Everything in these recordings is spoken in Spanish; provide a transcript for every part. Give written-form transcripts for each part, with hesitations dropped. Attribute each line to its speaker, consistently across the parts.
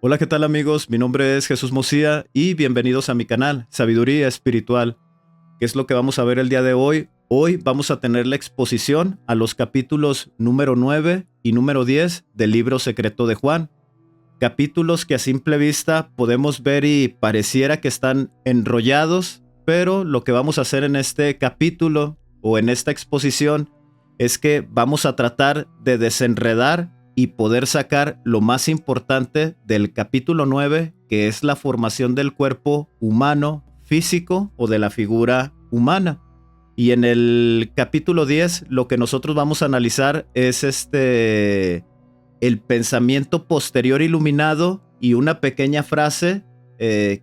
Speaker 1: Hola, ¿qué tal amigos? Mi nombre es Jesús Mosía y bienvenidos a mi canal, Sabiduría Espiritual. ¿Qué es lo que vamos a ver el día de hoy? Hoy vamos a tener la exposición a los capítulos número 9 y número 10 del libro secreto de Juan. Capítulos que a simple vista podemos ver y pareciera que están enrollados, pero lo que vamos a hacer en este capítulo o en esta exposición es que vamos a tratar de desenredar y poder sacar lo más importante del capítulo 9, que es la formación del cuerpo humano físico o de la figura humana. Y en el capítulo 10 lo que nosotros vamos a analizar es el pensamiento posterior iluminado y una pequeña frase que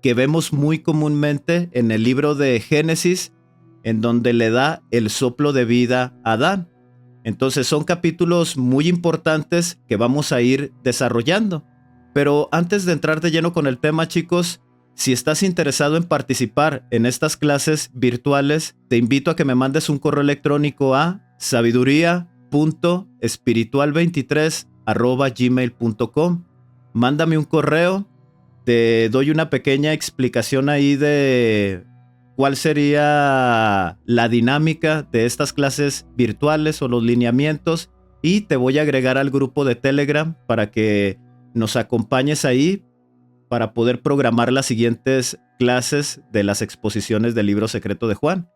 Speaker 1: vemos muy comúnmente en el libro de Génesis, en donde le da el soplo de vida a Adán. Entonces son capítulos muy importantes que vamos a ir desarrollando. Pero antes de entrar de lleno con el tema, chicos, si estás interesado en participar en estas clases virtuales, te invito a que me mandes un correo electrónico a sabiduría.espiritual23@gmail.com. Mándame un correo, te doy una pequeña explicación ahí de cuál sería la dinámica de estas clases virtuales o los lineamientos, y te voy a agregar al grupo de Telegram para que nos acompañes ahí para poder programar las siguientes clases de las exposiciones del libro secreto de Juan.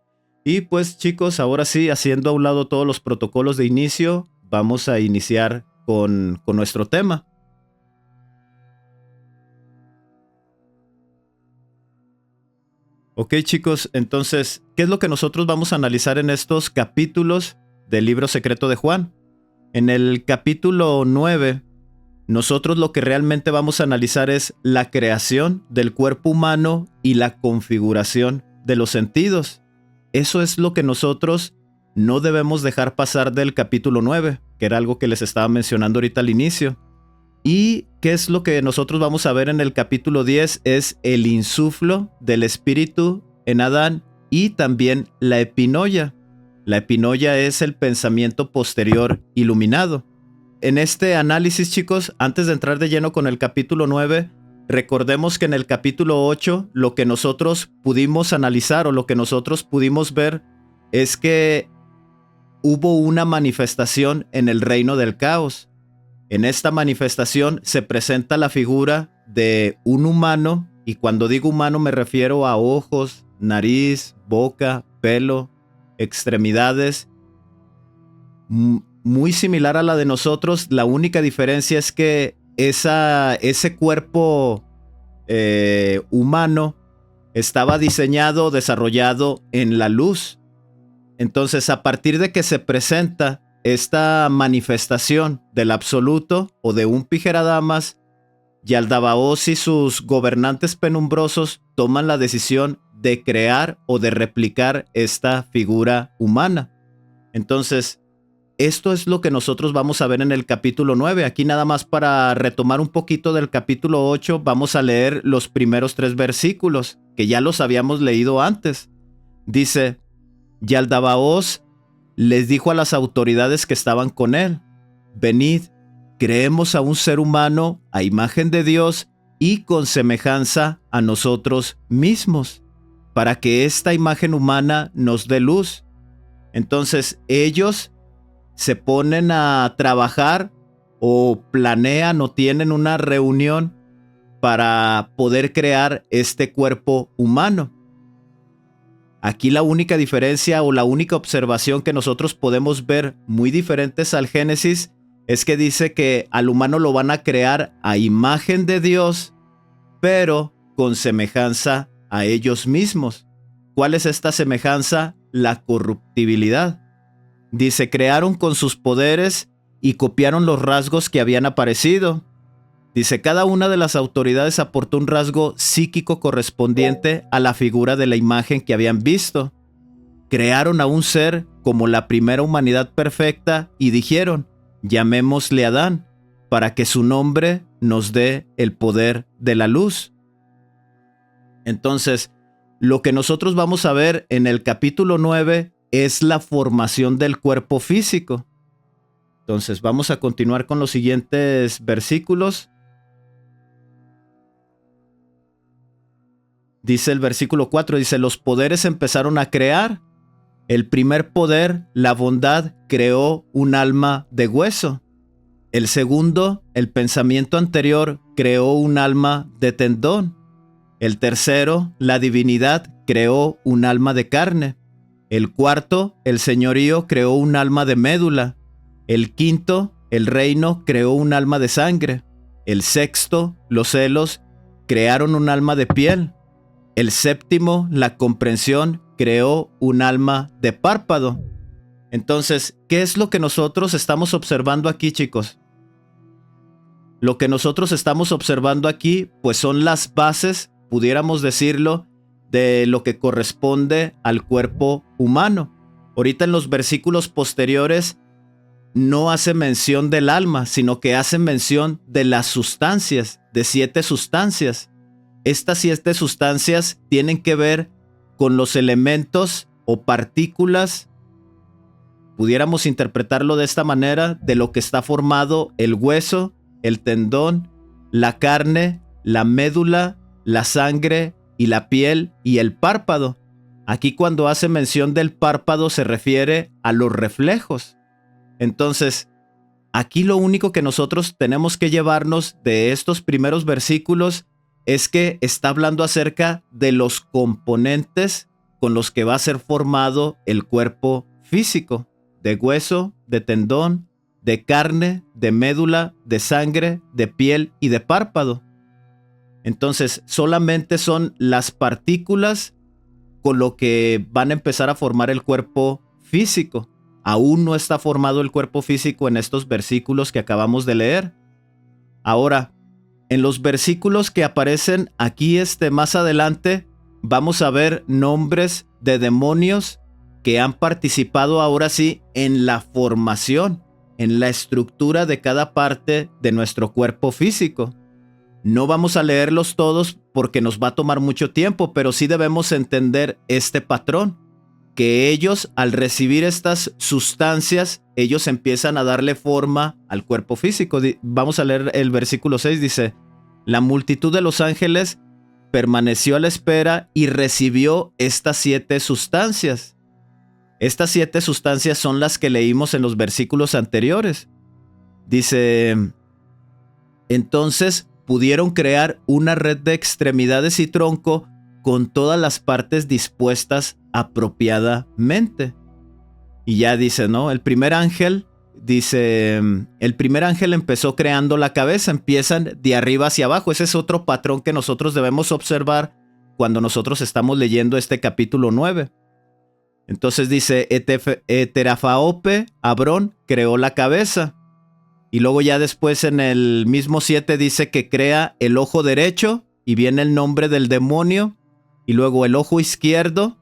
Speaker 1: Y pues chicos, ahora sí, haciendo a un lado todos los protocolos de inicio, vamos a iniciar con nuestro tema. Ok chicos, entonces, ¿qué es lo que nosotros vamos a analizar en estos capítulos del libro secreto de Juan? En el capítulo 9, nosotros lo que realmente vamos a analizar es la creación del cuerpo humano y la configuración de los sentidos. Eso es lo que nosotros no debemos dejar pasar del capítulo 9, que era algo que les estaba mencionando ahorita al inicio. ¿Y qué es lo que nosotros vamos a ver en el capítulo 10? Es el insuflo del espíritu en Adán y también la epinoia. La epinoia es el pensamiento posterior iluminado. En este análisis, chicos, antes de entrar de lleno con el capítulo 9, recordemos que en el capítulo 8 lo que nosotros pudimos analizar o lo que nosotros pudimos ver es que hubo una manifestación en el reino del caos. En esta manifestación se presenta la figura de un humano, y cuando digo humano me refiero a ojos, nariz, boca, pelo, extremidades, muy similar a la de nosotros. La única diferencia es que ese cuerpo humano estaba diseñado, desarrollado en la luz. Entonces, a partir de que se presenta esta manifestación del absoluto o de un Pijera-Damas, Yaldabaoth y sus gobernantes penumbrosos toman la decisión de crear o de replicar esta figura humana. Entonces, esto es lo que nosotros vamos a ver en el capítulo 9. Aquí nada más para retomar un poquito del capítulo 8, vamos a leer los primeros 3 versículos, que ya los habíamos leído antes. Dice: Yaldabaoth les dijo a las autoridades que estaban con él: venid, creemos a un ser humano a imagen de Dios y con semejanza a nosotros mismos, para que esta imagen humana nos dé luz. Entonces ellos se ponen a trabajar o planean o tienen una reunión para poder crear este cuerpo humano. Aquí la única diferencia o la única observación que nosotros podemos ver muy diferentes al Génesis es que dice que al humano lo van a crear a imagen de Dios, pero con semejanza a ellos mismos. ¿Cuál es esta semejanza? La corruptibilidad. Dice, crearon con sus poderes y copiaron los rasgos que habían aparecido. Dice, cada una de las autoridades aportó un rasgo psíquico correspondiente a la figura de la imagen que habían visto. Crearon a un ser como la primera humanidad perfecta y dijeron: llamémosle Adán, para que su nombre nos dé el poder de la luz. Entonces, lo que nosotros vamos a ver en el capítulo 9 es la formación del cuerpo físico. Entonces, vamos a continuar con los siguientes versículos. Dice el versículo 4, dice, los poderes empezaron a crear. El primer poder, la bondad, creó un alma de hueso. El segundo, el pensamiento anterior, creó un alma de tendón. El tercero, la divinidad, creó un alma de carne. El cuarto, el señorío, creó un alma de médula. El quinto, el reino, creó un alma de sangre. El sexto, los celos, crearon un alma de piel. El séptimo, la comprensión, creó un alma de párpado. Entonces, ¿qué es lo que nosotros estamos observando aquí, chicos? Lo que nosotros estamos observando aquí, pues son las bases, pudiéramos decirlo, de lo que corresponde al cuerpo humano. Ahorita en los versículos posteriores no hace mención del alma, sino que hace mención de las sustancias, de 7 sustancias. Estas 7 sustancias tienen que ver con los elementos o partículas, pudiéramos interpretarlo de esta manera, de lo que está formado el hueso, el tendón, la carne, la médula, la sangre y la piel y el párpado. Aquí cuando hace mención del párpado se refiere a los reflejos. Entonces, aquí lo único que nosotros tenemos que llevarnos de estos primeros versículos es que está hablando acerca de los componentes con los que va a ser formado el cuerpo físico, de hueso, de tendón, de carne, de médula, de sangre, de piel y de párpado. Entonces, solamente son las partículas con lo que van a empezar a formar el cuerpo físico. Aún no está formado el cuerpo físico en estos versículos que acabamos de leer. Ahora, en los versículos que aparecen aquí más adelante, vamos a ver nombres de demonios que han participado ahora sí en la formación, en la estructura de cada parte de nuestro cuerpo físico. No vamos a leerlos todos porque nos va a tomar mucho tiempo, pero sí debemos entender este patrón, que ellos al recibir estas sustancias, ellos empiezan a darle forma al cuerpo físico. Vamos a leer el versículo 6, dice, la multitud de los ángeles permaneció a la espera y recibió estas 7 sustancias. Estas 7 sustancias son las que leímos en los versículos anteriores. Dice, entonces pudieron crear una red de extremidades y tronco con todas las partes dispuestas apropiadamente. Y ya dice, ¿no? El primer ángel empezó creando la cabeza, empiezan de arriba hacia abajo. Ese es otro patrón que nosotros debemos observar cuando nosotros estamos leyendo este capítulo 9. Entonces dice, Eterafaope, Abrón, creó la cabeza. Y luego ya después en el mismo 7 dice que crea el ojo derecho y viene el nombre del demonio. Y luego el ojo izquierdo.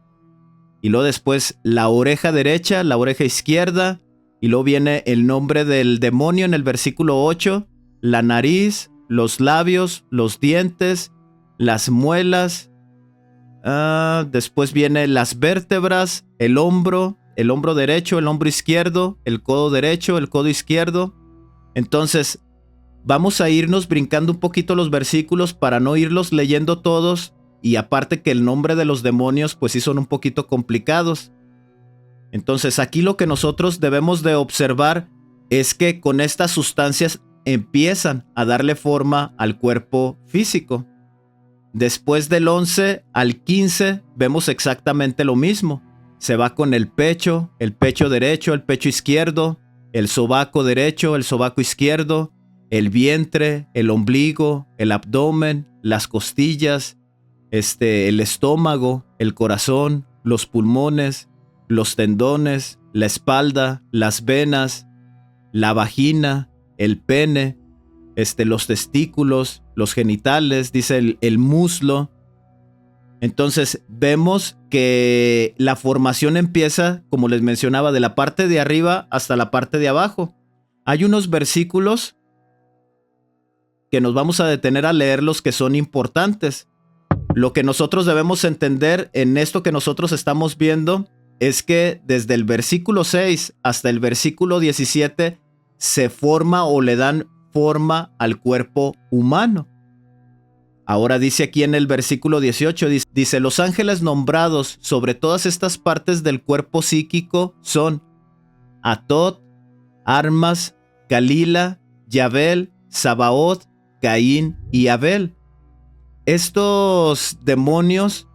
Speaker 1: Y luego después la oreja derecha, la oreja izquierda. Y luego viene el nombre del demonio en el versículo 8. La nariz, los labios, los dientes, las muelas. Después viene las vértebras, el hombro derecho, el hombro izquierdo, el codo derecho, el codo izquierdo. Entonces, vamos a irnos brincando un poquito los versículos para no irlos leyendo todos. Y aparte que el nombre de los demonios pues sí son un poquito complicados. Entonces aquí lo que nosotros debemos de observar es que con estas sustancias empiezan a darle forma al cuerpo físico. Después del 11 al 15 vemos exactamente lo mismo. Se va con el pecho derecho, el pecho izquierdo, el sobaco derecho, el sobaco izquierdo, el vientre, el ombligo, el abdomen, las costillas, el estómago, el corazón, los pulmones, los tendones, la espalda, las venas, la vagina, el pene, los testículos, los genitales, dice el muslo. Entonces vemos que la formación empieza, como les mencionaba, de la parte de arriba hasta la parte de abajo. Hay unos versículos que nos vamos a detener a leerlos que son importantes. Lo que nosotros debemos entender en esto que nosotros estamos viendo es que desde el versículo 6 hasta el versículo 17 se forma o le dan forma al cuerpo humano. Ahora dice aquí en el versículo 18, dice, los ángeles nombrados sobre todas estas partes del cuerpo psíquico son Atot, Armas, Calila, Yabel, Sabaoth, Caín y Abel. Estos demonios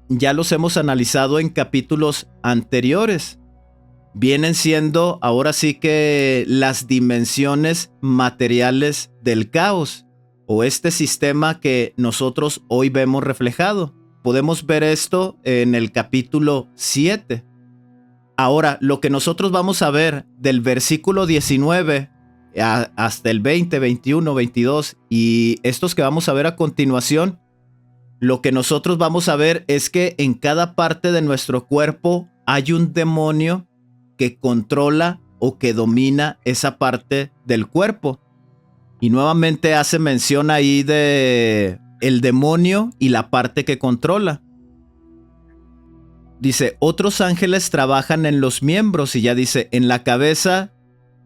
Speaker 1: ya los hemos analizado en capítulos anteriores. Vienen siendo ahora sí que las dimensiones materiales del caos, o este sistema que nosotros hoy vemos reflejado. Podemos ver esto en el capítulo 7. Ahora, lo que nosotros vamos a ver del versículo 19 hasta el 20, 21, 22 y estos que vamos a ver a continuación, lo que nosotros vamos a ver es que en cada parte de nuestro cuerpo hay un demonio que controla o que domina esa parte del cuerpo. Y nuevamente hace mención ahí de el demonio y la parte que controla. Dice, otros ángeles trabajan en los miembros y ya dice, en la cabeza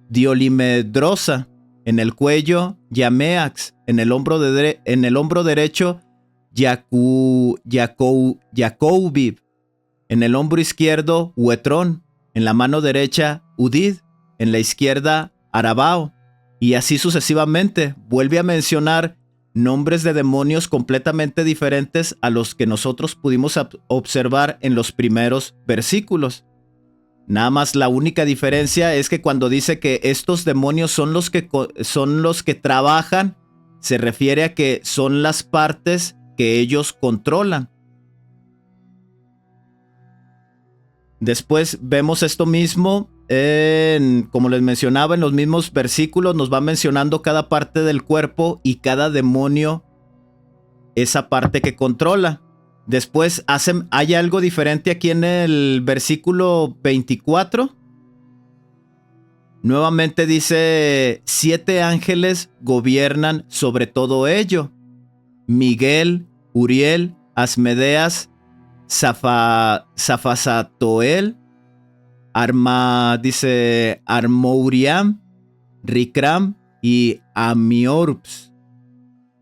Speaker 1: Diolimedrosa, en el cuello Yameax, en el hombro derecho Yacoubib, en el hombro izquierdo Huetrón, en la mano derecha Udid, en la izquierda Arabao, y así sucesivamente. Vuelve a mencionar nombres de demonios completamente diferentes a los que nosotros pudimos observar en los primeros versículos. Nada más la única diferencia es que cuando dice que estos demonios son los que trabajan, se refiere a que son las partes que ellos controlan. Después vemos esto mismo, como les mencionaba, en los mismos versículos nos va mencionando cada parte del cuerpo y cada demonio, esa parte que controla. Después hay algo diferente aquí en el versículo 24. Nuevamente dice, 7 ángeles gobiernan sobre todo ello. Miguel, Uriel, Asmedeas, Safasatoel, Armouriam, Ricram y Amiorps.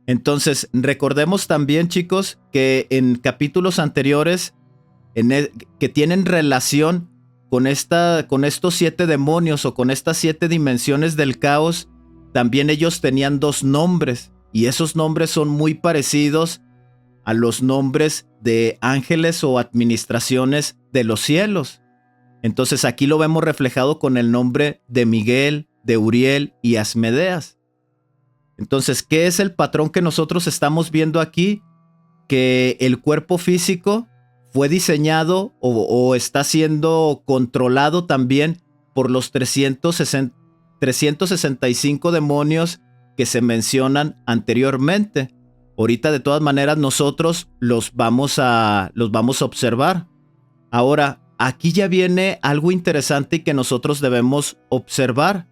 Speaker 1: Entonces, recordemos también, chicos, que en capítulos anteriores que tienen relación con estos 7 demonios o con estas 7 dimensiones del caos, también ellos tenían 2 nombres, y esos nombres son muy parecidos a los nombres de ángeles o administraciones de los cielos. Entonces aquí lo vemos reflejado con el nombre de Miguel, de Uriel y Asmedeas. Entonces, ¿qué es el patrón que nosotros estamos viendo aquí? Que el cuerpo físico fue diseñado o está siendo controlado también por los 365 demonios que se mencionan anteriormente. Ahorita, de todas maneras, nosotros los vamos a observar. Ahora, aquí ya viene algo interesante y que nosotros debemos observar.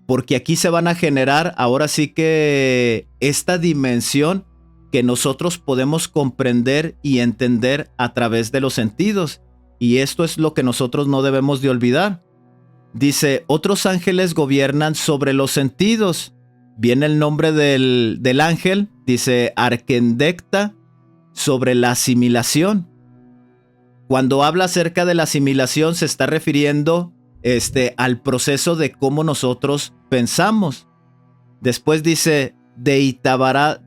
Speaker 1: Porque aquí se van a generar, ahora sí que esta dimensión que nosotros podemos comprender y entender a través de los sentidos. Y esto es lo que nosotros no debemos de olvidar. Dice, otros ángeles gobiernan sobre los sentidos. Viene el nombre del ángel, dice Arquendecta, sobre la asimilación. Cuando habla acerca de la asimilación se está refiriendo al proceso de cómo nosotros pensamos. Después dice Deitarvatas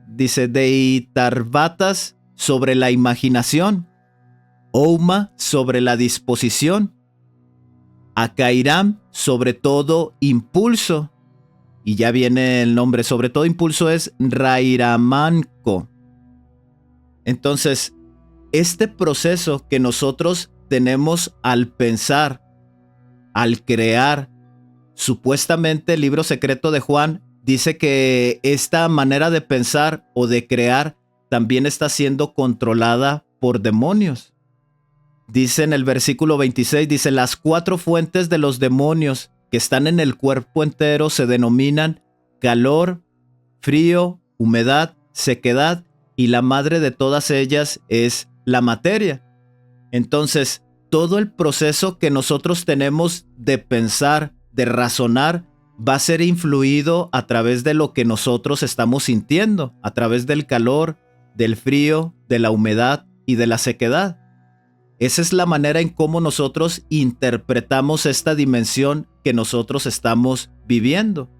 Speaker 1: sobre la imaginación, Ouma sobre la disposición, Akairam sobre todo impulso, y ya viene el nombre, sobre todo impulso es Rairamanco. Entonces, este proceso que nosotros tenemos al pensar, al crear, supuestamente el libro secreto de Juan dice que esta manera de pensar o de crear también está siendo controlada por demonios. Dice en el versículo 26, dice, las 4 fuentes de los demonios que están en el cuerpo entero se denominan calor, frío, humedad, sequedad, y la madre de todas ellas es la materia. Entonces, todo el proceso que nosotros tenemos de pensar, de razonar, va a ser influido a través de lo que nosotros estamos sintiendo, a través del calor, del frío, de la humedad y de la sequedad. Esa es la manera en cómo nosotros interpretamos esta dimensión que nosotros estamos viviendo,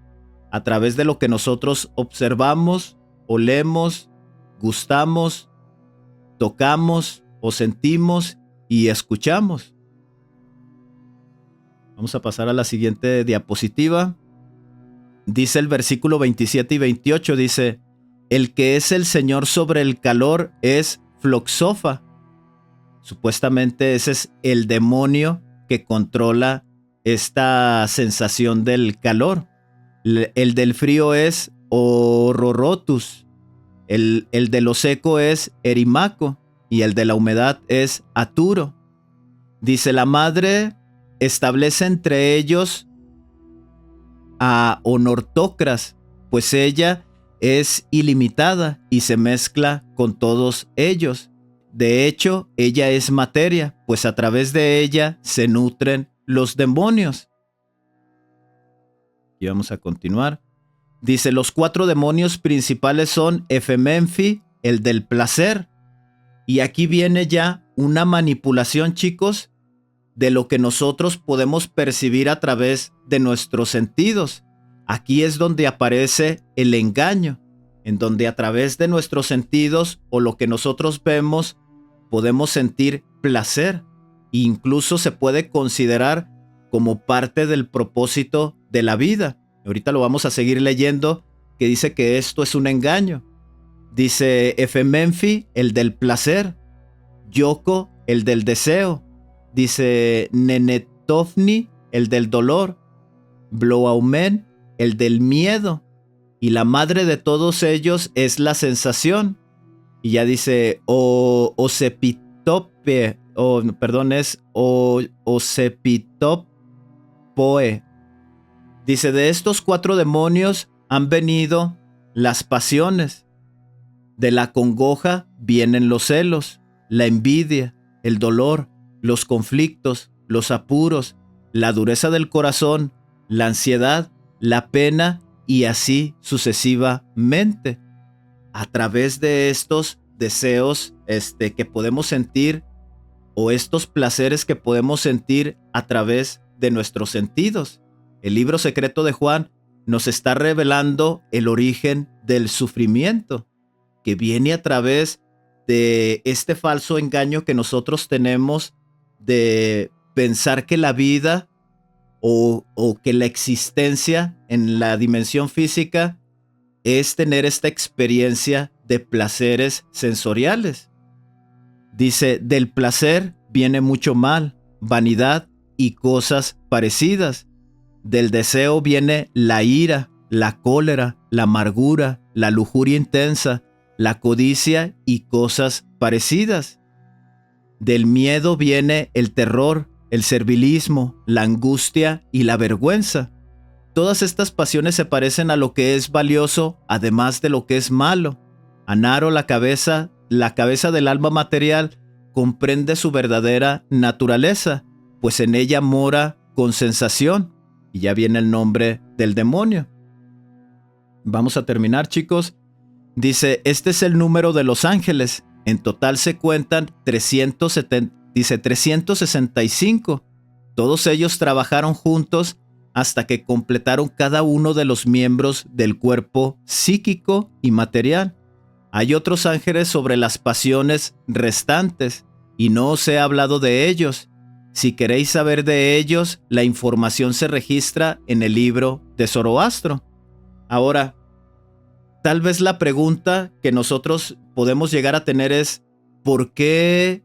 Speaker 1: a través de lo que nosotros observamos, olemos, gustamos, tocamos o sentimos y escuchamos. Vamos a pasar a la siguiente diapositiva. Dice el versículo 27 y 28, dice: el que es el Señor sobre el calor es Floxofa. Supuestamente ese es el demonio que controla esta sensación del calor. El del frío es Ororotus. El de lo seco es Erimaco. Y el de la humedad es Aturo. Dice: la madre establece entre ellos a Onortocras, pues ella es ilimitada y se mezcla con todos ellos. De hecho, ella es materia, pues a través de ella se nutren los demonios. Y vamos a continuar. Dice: los 4 demonios principales son Efemenfi, el del placer. Y aquí viene ya una manipulación, chicos, de lo que nosotros podemos percibir a través de nuestros sentidos. Aquí es donde aparece el engaño, en donde a través de nuestros sentidos o lo que nosotros vemos podemos sentir placer. Incluso se puede considerar como parte del propósito de la vida. Ahorita lo vamos a seguir leyendo, que dice que esto es un engaño. Dice Efemenfi, el del placer, Yoko, el del deseo. Dice Nenetofni, el del dolor, Bloaumen, el del miedo, y la madre de todos ellos es la sensación. Y ya dice Osepitope, es Osepitopoe. Dice: de estos 4 demonios han venido las pasiones. De la congoja vienen los celos, la envidia, el dolor, los conflictos, los apuros, la dureza del corazón, la ansiedad, la pena y así sucesivamente. A través de estos deseos que podemos sentir o estos placeres que podemos sentir a través de nuestros sentidos. El libro secreto de Juan nos está revelando el origen del sufrimiento, que viene a través de este falso engaño que nosotros tenemos de pensar que la vida o que la existencia en la dimensión física es tener esta experiencia de placeres sensoriales. Dice: del placer viene mucho mal, vanidad y cosas parecidas. Del deseo viene la ira, la cólera, la amargura, la lujuria intensa, la codicia y cosas parecidas. Del miedo viene el terror, el servilismo, la angustia y la vergüenza. Todas estas pasiones se parecen a lo que es valioso, además de lo que es malo. Anaro, la cabeza del alma material, comprende su verdadera naturaleza, pues en ella mora con sensación. Y ya viene el nombre del demonio. Vamos a terminar, chicos. Dice: este es el número de los ángeles. En total se cuentan 365. Todos ellos trabajaron juntos hasta que completaron cada uno de los miembros del cuerpo psíquico y material. Hay otros ángeles sobre las pasiones restantes, y no os he hablado de ellos. Si queréis saber de ellos, la información se registra en el libro de Zoroastro. Ahora, tal vez la pregunta que nosotros podemos llegar a tener es: ¿por qué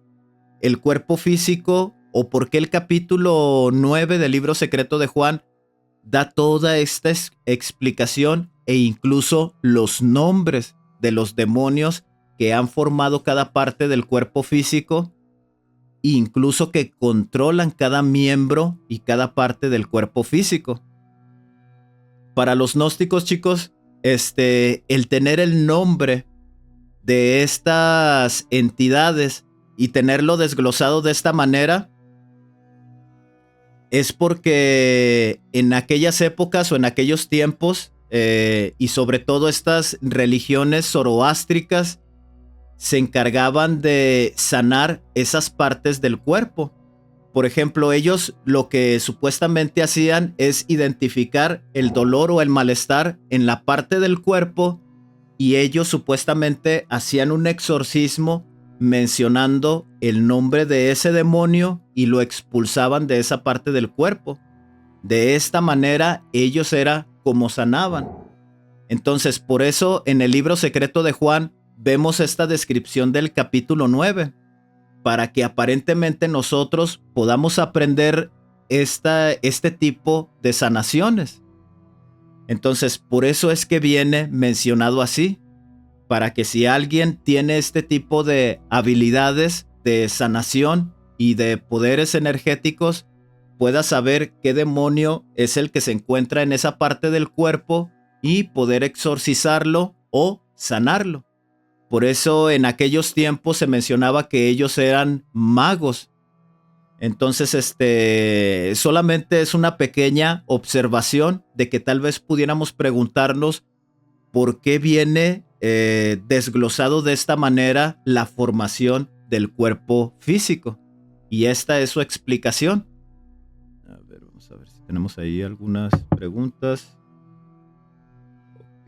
Speaker 1: el cuerpo físico o por qué el capítulo 9 del libro secreto de Juan da toda esta explicación e incluso los nombres de los demonios que han formado cada parte del cuerpo físico, incluso que controlan cada miembro y cada parte del cuerpo físico? Para los gnósticos, chicos, el tener el nombre de estas entidades y tenerlo desglosado de esta manera es porque en aquellas épocas o en aquellos tiempos, y sobre todo estas religiones zoroástricas, se encargaban de sanar esas partes del cuerpo. Por ejemplo, ellos lo que supuestamente hacían es identificar el dolor o el malestar en la parte del cuerpo, y ellos supuestamente hacían un exorcismo mencionando el nombre de ese demonio y lo expulsaban de esa parte del cuerpo. De esta manera ellos era como sanaban. Entonces, por eso en el libro secreto de Juan vemos esta descripción del capítulo 9, para que aparentemente nosotros podamos aprender este tipo de sanaciones. Entonces, por eso es que viene mencionado así, para que si alguien tiene este tipo de habilidades de sanación y de poderes energéticos, pueda saber qué demonio es el que se encuentra en esa parte del cuerpo y poder exorcizarlo o sanarlo. Por eso en aquellos tiempos se mencionaba que ellos eran magos. Entonces, solamente es una pequeña observación de que tal vez pudiéramos preguntarnos por qué viene desglosado de esta manera la formación del cuerpo físico. Y esta es su explicación. A ver, vamos a ver si tenemos ahí algunas preguntas. Ok.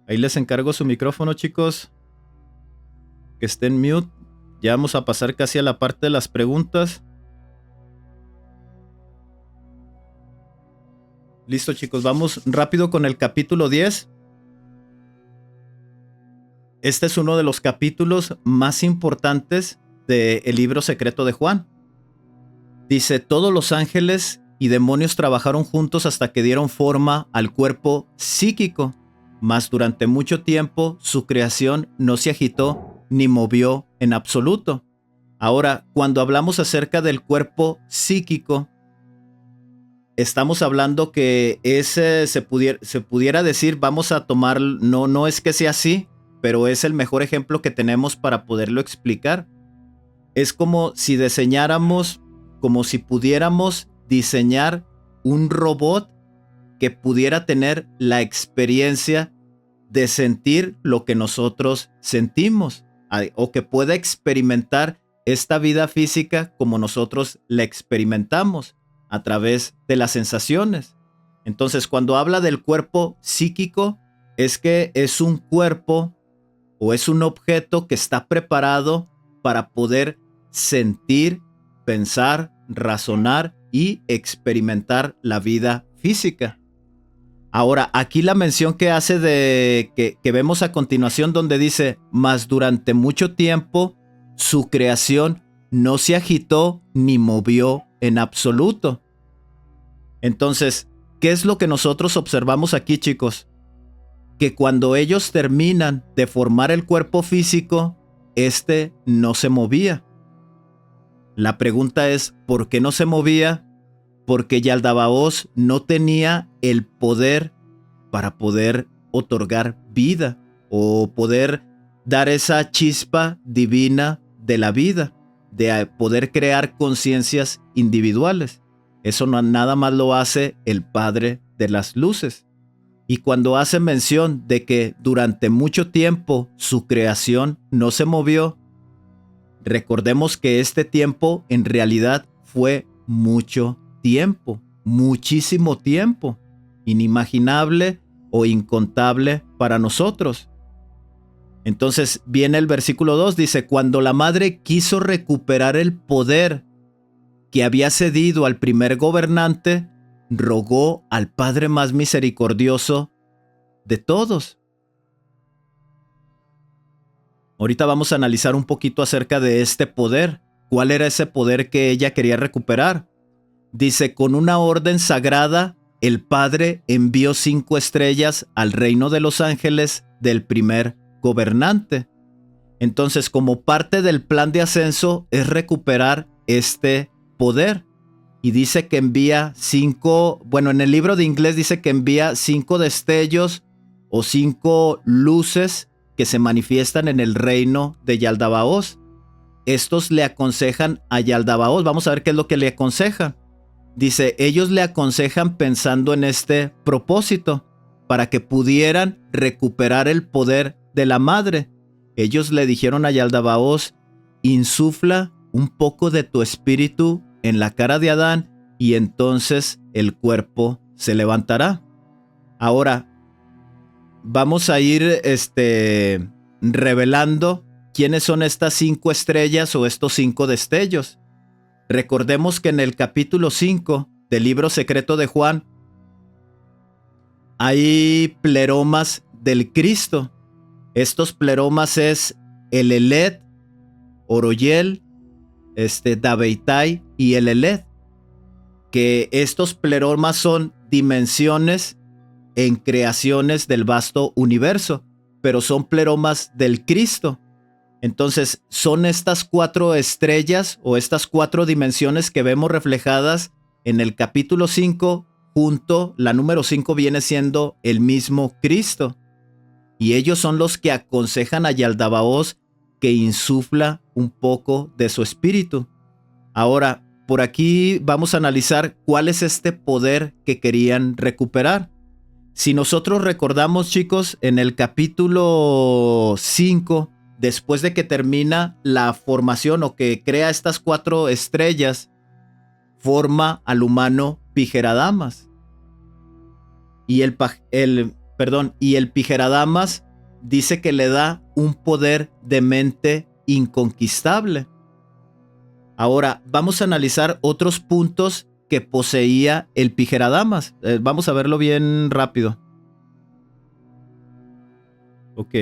Speaker 1: Ahí les encargo su micrófono, chicos. Que esté en mute. Ya vamos a pasar casi a la parte de las preguntas. Listo, chicos, vamos rápido con el capítulo 10. Este es uno de los capítulos más importantes del libro secreto de Juan. Dice, todos los ángeles y demonios trabajaron juntos hasta que dieron forma al cuerpo psíquico, mas durante mucho tiempo su creación no se agitó ni movió en absoluto. Ahora, cuando hablamos acerca del cuerpo psíquico, estamos hablando que ese se pudiera decir, vamos a tomar, no es que sea así, pero es el mejor ejemplo que tenemos para poderlo explicar. Es como si diseñáramos, como si pudiéramos diseñar un robot que pudiera tener la experiencia de sentir lo que nosotros sentimos, o que pueda experimentar esta vida física como nosotros la experimentamos a través de las sensaciones. Entonces, cuando habla del cuerpo psíquico, es que es un cuerpo o es un objeto que está preparado para poder sentir, pensar, razonar y experimentar la vida física. Ahora, aquí la mención que hace que vemos a continuación, donde dice, mas durante mucho tiempo su creación no se agitó ni movió en absoluto. Entonces, ¿qué es lo que nosotros observamos aquí, chicos? Que cuando ellos terminan de formar el cuerpo físico, este no se movía. La pregunta es, ¿por qué no se movía? Porque Yaldabaoth no tenía el poder para poder otorgar vida o poder dar esa chispa divina de la vida, de poder crear conciencias individuales. Eso no, nada más lo hace el Padre de las Luces. Y cuando hace mención de que durante mucho tiempo su creación no se movió, recordemos que este tiempo en realidad fue mucho tiempo, muchísimo tiempo, inimaginable o incontable para nosotros. Entonces viene el versículo 2, dice, cuando la madre quiso recuperar el poder que había cedido al primer gobernante, rogó al Padre más misericordioso de todos. Ahorita vamos a analizar un poquito acerca de este poder. ¿Cuál era ese poder que ella quería recuperar? Dice, con una orden sagrada, el Padre envió 5 estrellas al reino de los ángeles del primer gobernante. Entonces, como parte del plan de ascenso es recuperar este poder. Y dice que envía 5, bueno, en el libro de inglés dice que envía 5 destellos o 5 luces que se manifiestan en el reino de Yaldabaoth. estos le aconsejan a Yaldabaoth. Vamos a ver qué es lo que le aconsejan. Dice, ellos le aconsejan pensando en este propósito, para que pudieran recuperar el poder de la madre. Ellos le dijeron a Yaldabaoth, insufla un poco de tu espíritu en la cara de Adán y entonces el cuerpo se levantará. Ahora, vamos a ir revelando quiénes son estas 5 estrellas o estos 5 destellos. Recordemos que en el capítulo 5 del libro secreto de Juan hay pleromas del Cristo. Estos pleromas es el Eled, Oroyel, Dabeitai y el Eled. Que estos pleromas son dimensiones en creaciones del vasto universo, pero son pleromas del Cristo. Entonces, son estas 4 estrellas o estas 4 dimensiones que vemos reflejadas en el capítulo 5, junto, la número 5 viene siendo el mismo Cristo. Y ellos son los que aconsejan a Yaldabaoth que insufla un poco de su espíritu. Ahora, por aquí vamos a analizar cuál es este poder que querían recuperar. Si nosotros recordamos, chicos, en el capítulo 5, después de que termina la formación o que crea estas 4 estrellas, forma al humano Pijeradamas. Y el Pijeradamas dice que le da un poder de mente inconquistable. Ahora, vamos a analizar otros puntos que poseía el Pijeradamas. Vamos a verlo bien rápido. Ok.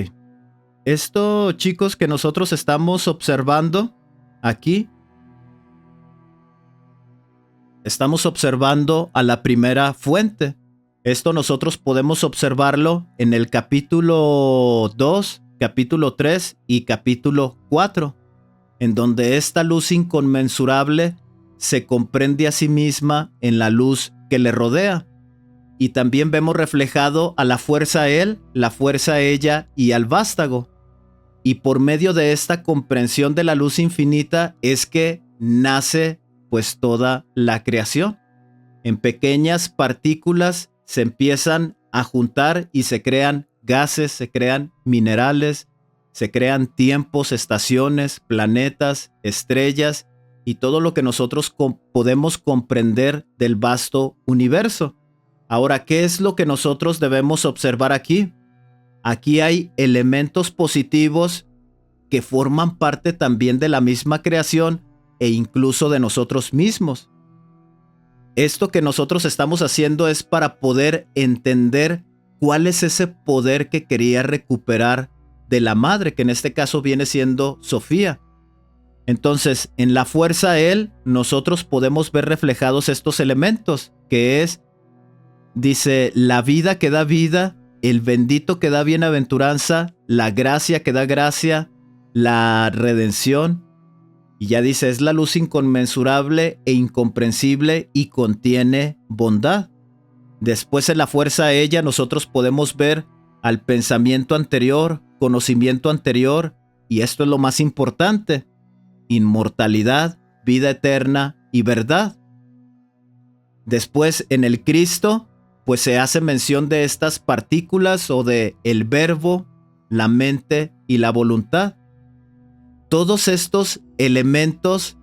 Speaker 1: Esto, chicos, que nosotros estamos observando aquí, estamos observando a la primera fuente. Esto nosotros podemos observarlo en el capítulo 2, capítulo 3 y capítulo 4, en donde esta luz inconmensurable se comprende a sí misma en la luz que le rodea. Y también vemos reflejado a la fuerza él, la fuerza ella y al vástago. Y por medio de esta comprensión de la luz infinita es que nace pues toda la creación. En pequeñas partículas se empiezan a juntar y se crean gases, se crean minerales, se crean tiempos, estaciones, planetas, estrellas y todo lo que nosotros podemos comprender del vasto universo. Ahora, ¿qué es lo que nosotros debemos observar aquí? Aquí hay elementos positivos que forman parte también de la misma creación e incluso de nosotros mismos. Esto que nosotros estamos haciendo es para poder entender cuál es ese poder que quería recuperar de la madre, que en este caso viene siendo Sofía. Entonces, en la fuerza él, nosotros podemos ver reflejados estos elementos, que es, dice, la vida que da vida, el bendito que da bienaventuranza, la gracia que da gracia, la redención. Y ya dice, es la luz inconmensurable e incomprensible y contiene bondad. Después en la fuerza ella nosotros podemos ver al pensamiento anterior, conocimiento anterior, y esto es lo más importante, inmortalidad, vida eterna y verdad. Después en el Cristo, pues se hace mención de estas partículas o de el verbo, la mente y la voluntad. Todos estos elementos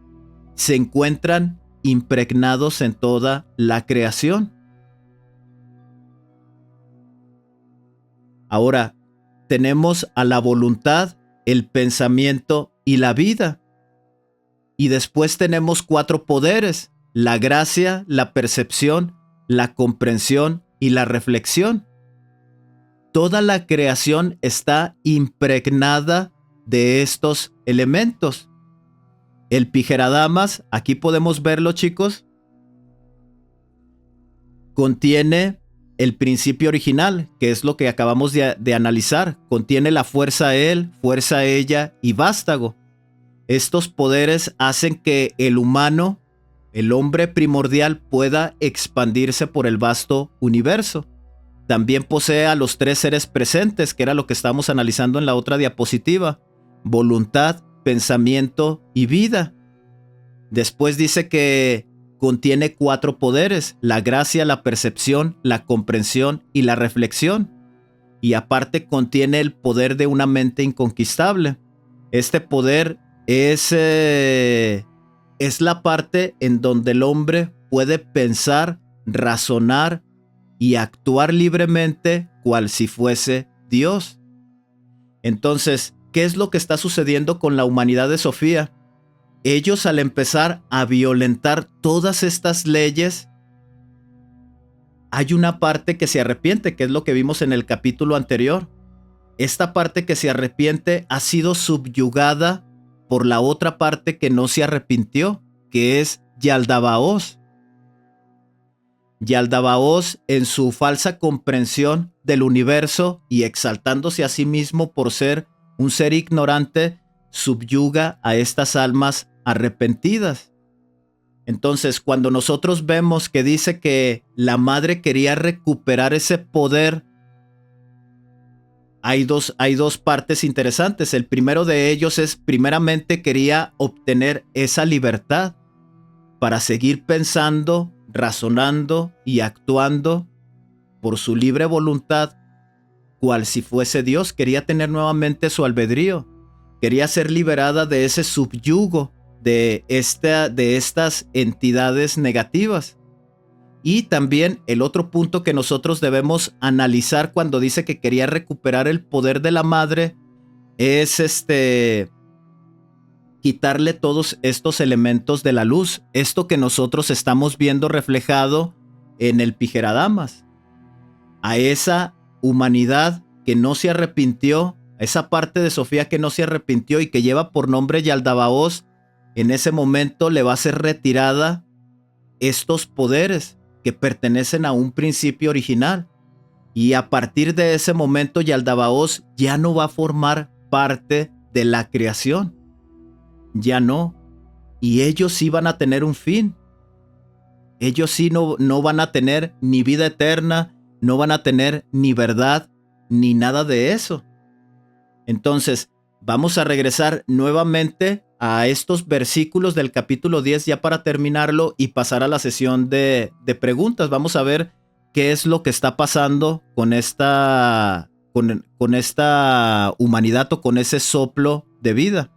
Speaker 1: se encuentran impregnados en toda la creación. Ahora, tenemos a la voluntad, el pensamiento y la vida. Y después tenemos 4 poderes: la gracia, la percepción, la comprensión y la reflexión. Toda la creación está impregnada de estos elementos. El Pijeradamas, aquí podemos verlo, chicos, contiene el principio original, que es lo que acabamos de analizar. Contiene la fuerza él, fuerza ella y vástago. Estos poderes hacen que el humano, el hombre primordial, pueda expandirse por el vasto universo. También posee a los 3 seres presentes, que era lo que estábamos analizando en la otra diapositiva: voluntad, pensamiento y vida. Después dice que contiene 4 poderes: la gracia, la percepción, la comprensión y la reflexión. Y aparte contiene el poder de una mente inconquistable. Este poder es la parte en donde el hombre puede pensar, razonar y actuar libremente cual si fuese Dios. Entonces, ¿qué es lo que está sucediendo con la humanidad de Sofía? Ellos, al empezar a violentar todas estas leyes, hay una parte que se arrepiente, que es lo que vimos en el capítulo anterior. Esta parte que se arrepiente ha sido subyugada por la otra parte que no se arrepintió, que es Yaldabaoth. Yaldabaoth, en su falsa comprensión del universo y exaltándose a sí mismo por ser un ser ignorante, subyuga a estas almas arrepentidas. Entonces, cuando nosotros vemos que dice que la madre quería recuperar ese poder, hay dos partes interesantes. El primero de ellos es, primeramente, quería obtener esa libertad para seguir pensando, razonando y actuando por su libre voluntad, cual si fuese Dios. Quería tener nuevamente su albedrío. Quería ser liberada de ese subyugo de estas entidades negativas. Y también el otro punto que nosotros debemos analizar cuando dice que quería recuperar el poder de la madre es quitarle todos estos elementos de la luz, esto que nosotros estamos viendo reflejado en el Pijeradamas. A esa humanidad que no se arrepintió, a esa parte de Sofía que no se arrepintió y que lleva por nombre Yaldabaoth, en ese momento le va a ser retirada estos poderes que pertenecen a un principio original. Y a partir de ese momento Yaldabaoth ya no va a formar parte de la creación. Ya no. Y ellos sí van a tener un fin. Ellos sí no van a tener ni vida eterna, no van a tener ni verdad, ni nada de eso. Entonces, vamos a regresar nuevamente a estos versículos del capítulo 10 ya para terminarlo y pasar a la sesión de preguntas. Vamos a ver qué es lo que está pasando con esta humanidad o con ese soplo de vida.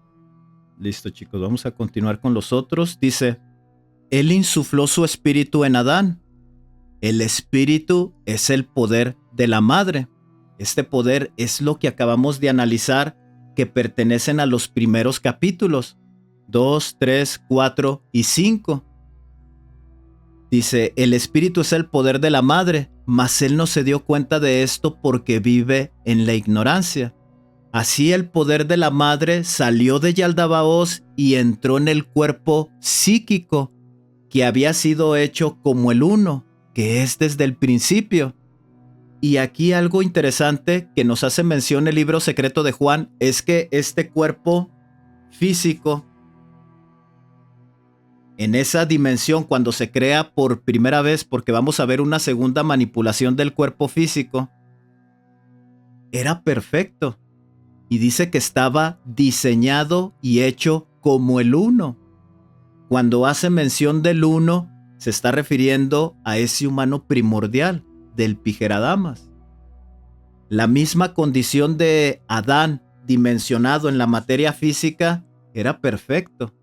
Speaker 1: Listo, chicos, vamos a continuar con los otros. Dice, Él insufló su espíritu en Adán. El espíritu es el poder de la madre. Este poder es lo que acabamos de analizar, que pertenecen a los primeros capítulos 2, 3, 4 y 5. Dice, el espíritu es el poder de la madre, mas él no se dio cuenta de esto porque vive en la ignorancia. Así el poder de la madre salió de Yaldabaoth y entró en el cuerpo psíquico que había sido hecho como el uno, que es desde el principio. Y aquí algo interesante que nos hace mención el libro secreto de Juan es que este cuerpo físico, en esa dimensión, cuando se crea por primera vez, porque vamos a ver una segunda manipulación del cuerpo físico, era perfecto. Y dice que estaba diseñado y hecho como el uno. Cuando hace mención del uno, se está refiriendo a ese humano primordial del Pijeradamas. La misma condición de Adán dimensionado en la materia física era perfecto.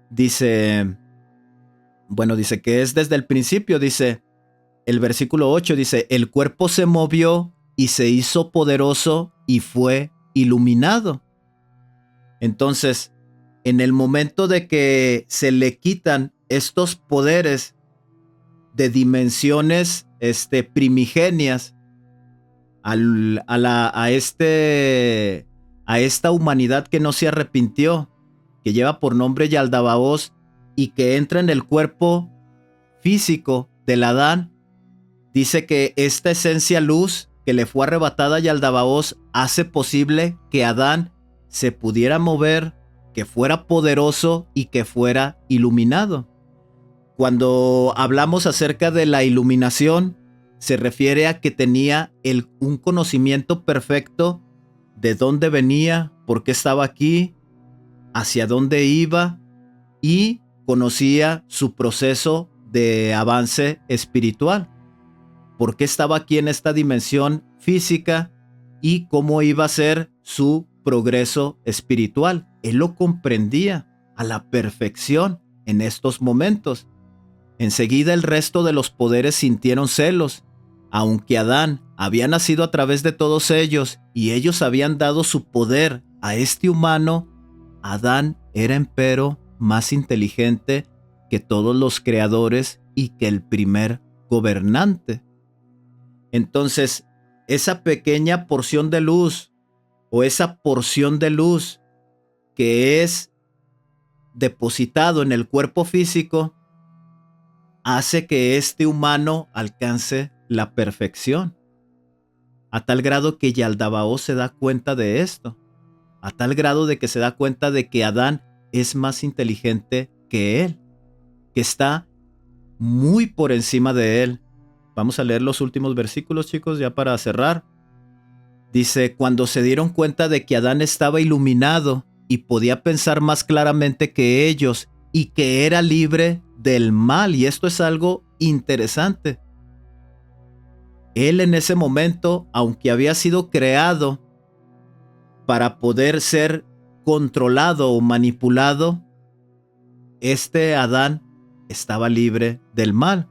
Speaker 1: Dice que es desde el principio, dice el versículo 8, dice, el cuerpo se movió y se hizo poderoso y fue iluminado. Entonces, en el momento de que se le quitan estos poderes de dimensiones primigenias a esta humanidad que no se arrepintió, que lleva por nombre Yaldabaoth y que entra en el cuerpo físico del Adán, dice que esta esencia luz que le fue arrebatada a Yaldabaoth hace posible que Adán se pudiera mover, que fuera poderoso y que fuera iluminado. Cuando hablamos acerca de la iluminación, se refiere a que tenía un conocimiento perfecto de dónde venía, por qué estaba aquí hacia dónde iba y conocía su proceso de avance espiritual. Por qué estaba aquí en esta dimensión física y cómo iba a ser su progreso espiritual. Él lo comprendía a la perfección en estos momentos. Enseguida el resto de los poderes sintieron celos. Aunque Adán había nacido a través de todos ellos y ellos habían dado su poder a este humano, Adán era empero más inteligente que todos los creadores y que el primer gobernante. Entonces, esa pequeña porción de luz o esa porción de luz que es depositado en el cuerpo físico hace que este humano alcance la perfección, a tal grado que Yaldabaoth se da cuenta de esto, a tal grado de que se da cuenta de que Adán es más inteligente que él, que está muy por encima de él. Vamos a leer los últimos versículos, chicos, ya para cerrar. Dice, cuando se dieron cuenta de que Adán estaba iluminado y podía pensar más claramente que ellos y que era libre del mal, y esto es algo interesante. Él en ese momento, aunque había sido creado para poder ser controlado o manipulado, este Adán estaba libre del mal.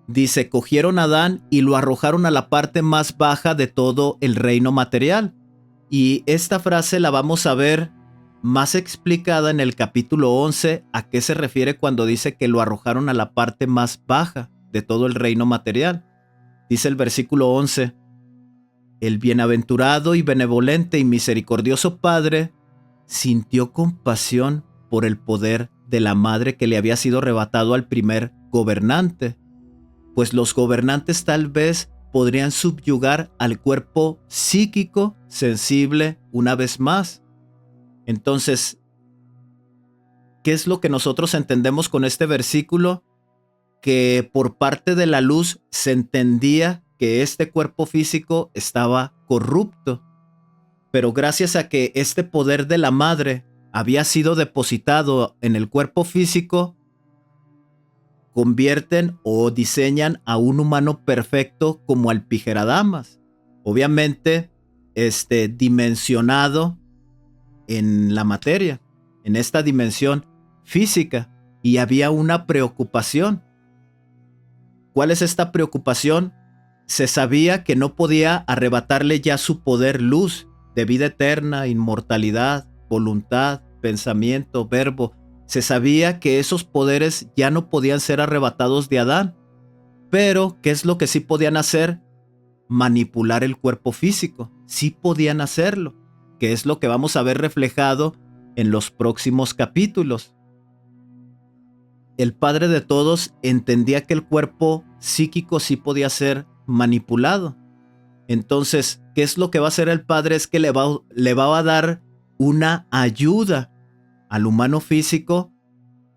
Speaker 1: Dice, cogieron a Adán y lo arrojaron a la parte más baja de todo el reino material. Y esta frase la vamos a ver más explicada en el capítulo 11, a qué se refiere cuando dice que lo arrojaron a la parte más baja de todo el reino material. Dice el versículo 11, el bienaventurado y benevolente y misericordioso Padre sintió compasión por el poder de la madre que le había sido arrebatado al primer gobernante, pues los gobernantes tal vez podrían subyugar al cuerpo psíquico sensible una vez más. Entonces, ¿qué es lo que nosotros entendemos con este versículo? Que por parte de la luz se entendía que este cuerpo físico estaba corrupto, pero gracias a que este poder de la madre había sido depositado en el cuerpo físico, convierten o diseñan a un humano perfecto como Alpijeradamas. Obviamente, dimensionado en la materia, en esta dimensión física, y había una preocupación. ¿Cuál es esta preocupación? Se sabía que no podía arrebatarle ya su poder luz de vida eterna, inmortalidad, voluntad, pensamiento, verbo. Se sabía que esos poderes ya no podían ser arrebatados de Adán. Pero, ¿qué es lo que sí podían hacer? Manipular el cuerpo físico. Sí podían hacerlo, que es lo que vamos a ver reflejado en los próximos capítulos. El Padre de todos entendía que el cuerpo psíquico sí podía ser manipulado. Entonces, ¿qué es lo que va a hacer el Padre? Es que le va a dar una ayuda al humano físico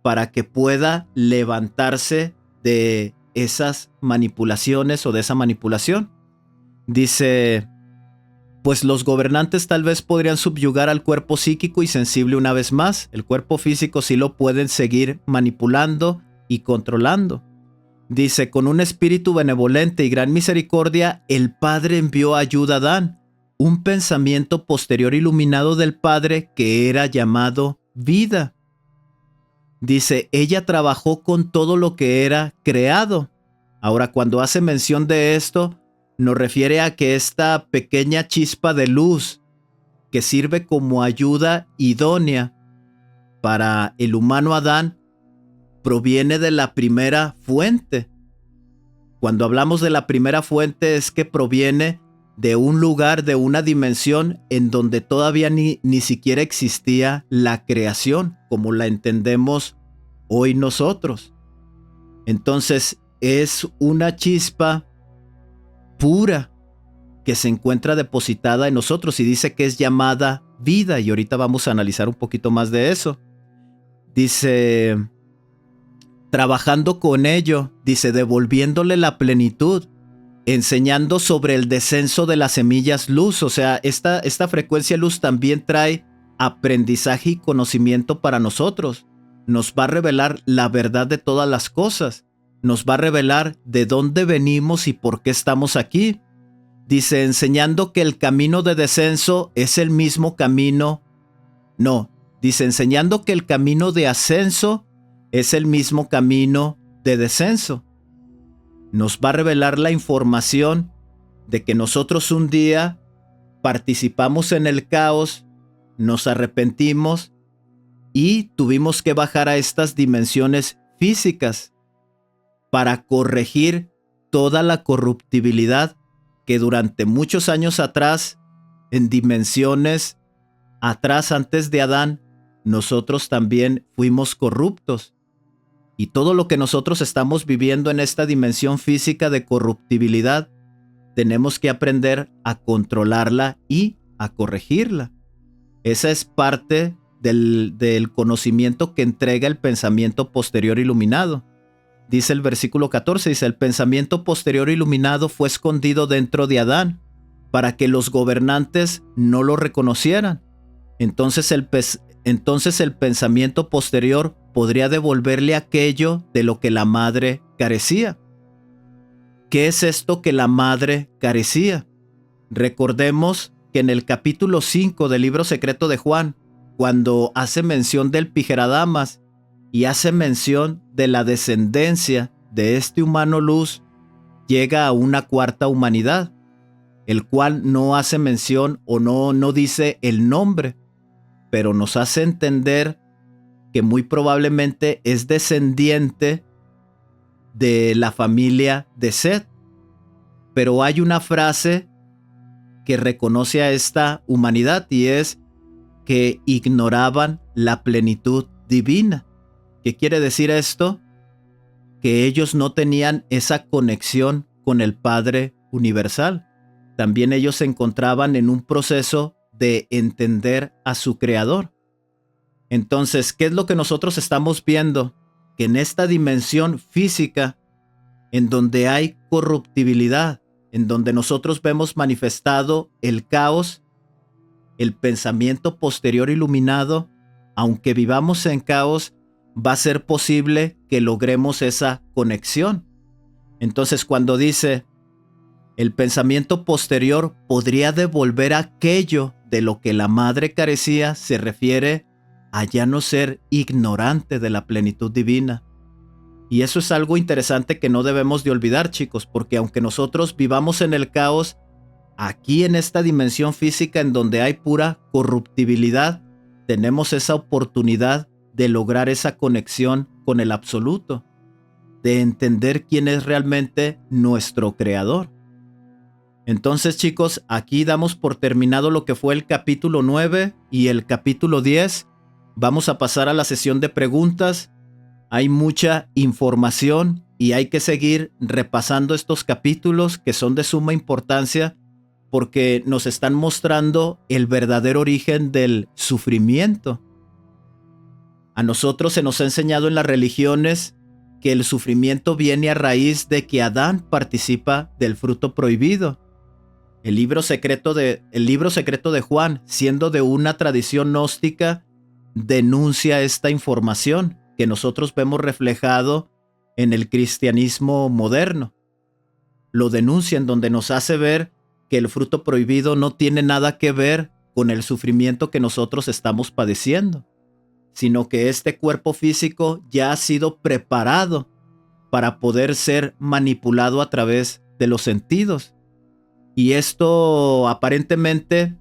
Speaker 1: para que pueda levantarse de esas manipulaciones o de esa manipulación. Dice, pues los gobernantes tal vez podrían subyugar al cuerpo psíquico y sensible una vez más. El cuerpo físico sí lo pueden seguir manipulando y controlando. Dice, con un espíritu benevolente y gran misericordia, el Padre envió ayuda a Adán, un pensamiento posterior iluminado del Padre que era llamado vida. Dice, ella trabajó con todo lo que era creado. Ahora, cuando hace mención de esto, nos refiere a que esta pequeña chispa de luz que sirve como ayuda idónea para el humano Adán proviene de la primera fuente. Cuando hablamos de la primera fuente es que proviene de un lugar, de una dimensión en donde todavía ni siquiera existía la creación como la entendemos hoy nosotros. Entonces es una chispa pura que se encuentra depositada en nosotros y dice que es llamada vida, y ahorita vamos a analizar un poquito más de eso. Dice, trabajando con ello, dice, devolviéndole la plenitud, enseñando sobre el descenso de las semillas luz. O sea, esta frecuencia luz también trae aprendizaje y conocimiento para nosotros. Nos va a revelar la verdad de todas las cosas. Nos va a revelar de dónde venimos y por qué estamos aquí. Dice, enseñando que el camino de descenso es el mismo camino. No, dice, enseñando que el camino de ascenso es el mismo camino de descenso. Nos va a revelar la información de que nosotros un día participamos en el caos, nos arrepentimos y tuvimos que bajar a estas dimensiones físicas para corregir toda la corruptibilidad que durante muchos años atrás, en dimensiones atrás antes de Adán, nosotros también fuimos corruptos. Y todo lo que nosotros estamos viviendo en esta dimensión física de corruptibilidad, tenemos que aprender a controlarla y a corregirla. Esa es parte del conocimiento que entrega el pensamiento posterior iluminado. Dice el versículo 14, dice, el pensamiento posterior iluminado fue escondido dentro de Adán para que los gobernantes no lo reconocieran. Entonces el pensamiento posterior podría devolverle aquello de lo que la madre carecía. ¿Qué es esto que la madre carecía? Recordemos que en el capítulo 5 del libro secreto de Juan, cuando hace mención del Pijeradamas y hace mención de la descendencia de este humano luz, llega a una cuarta humanidad, el cual no hace mención o no dice el nombre, pero nos hace entender que muy probablemente es descendiente de la familia de Set. Pero hay una frase que reconoce a esta humanidad y es que ignoraban la plenitud divina. ¿Qué quiere decir esto? Que ellos no tenían esa conexión con el Padre Universal. También ellos se encontraban en un proceso de entender a su Creador. Entonces, ¿qué es lo que nosotros estamos viendo? Que en esta dimensión física, en donde hay corruptibilidad, en donde nosotros vemos manifestado el caos, el pensamiento posterior iluminado, aunque vivamos en caos, va a ser posible que logremos esa conexión. Entonces, cuando dice, el pensamiento posterior podría devolver aquello de lo que la madre carecía, se refiere a ya no ser ignorante de la plenitud divina. Y eso es algo interesante que no debemos de olvidar, chicos, porque aunque nosotros vivamos en el caos, aquí en esta dimensión física en donde hay pura corruptibilidad, tenemos esa oportunidad de lograr esa conexión con el absoluto, de entender quién es realmente nuestro creador. Entonces, chicos, aquí damos por terminado lo que fue el capítulo 9 y el capítulo 10. Vamos a pasar a la sesión de preguntas. Hay mucha información y hay que seguir repasando estos capítulos que son de suma importancia porque nos están mostrando el verdadero origen del sufrimiento. A nosotros se nos ha enseñado en las religiones que el sufrimiento viene a raíz de que Adán participa del fruto prohibido. El libro secreto de Juan, siendo de una tradición gnóstica, denuncia esta información que nosotros vemos reflejado en el cristianismo moderno. Lo denuncia en donde nos hace ver que el fruto prohibido no tiene nada que ver con el sufrimiento que nosotros estamos padeciendo, sino que este cuerpo físico ya ha sido preparado para poder ser manipulado a través de los sentidos. Y esto aparentemente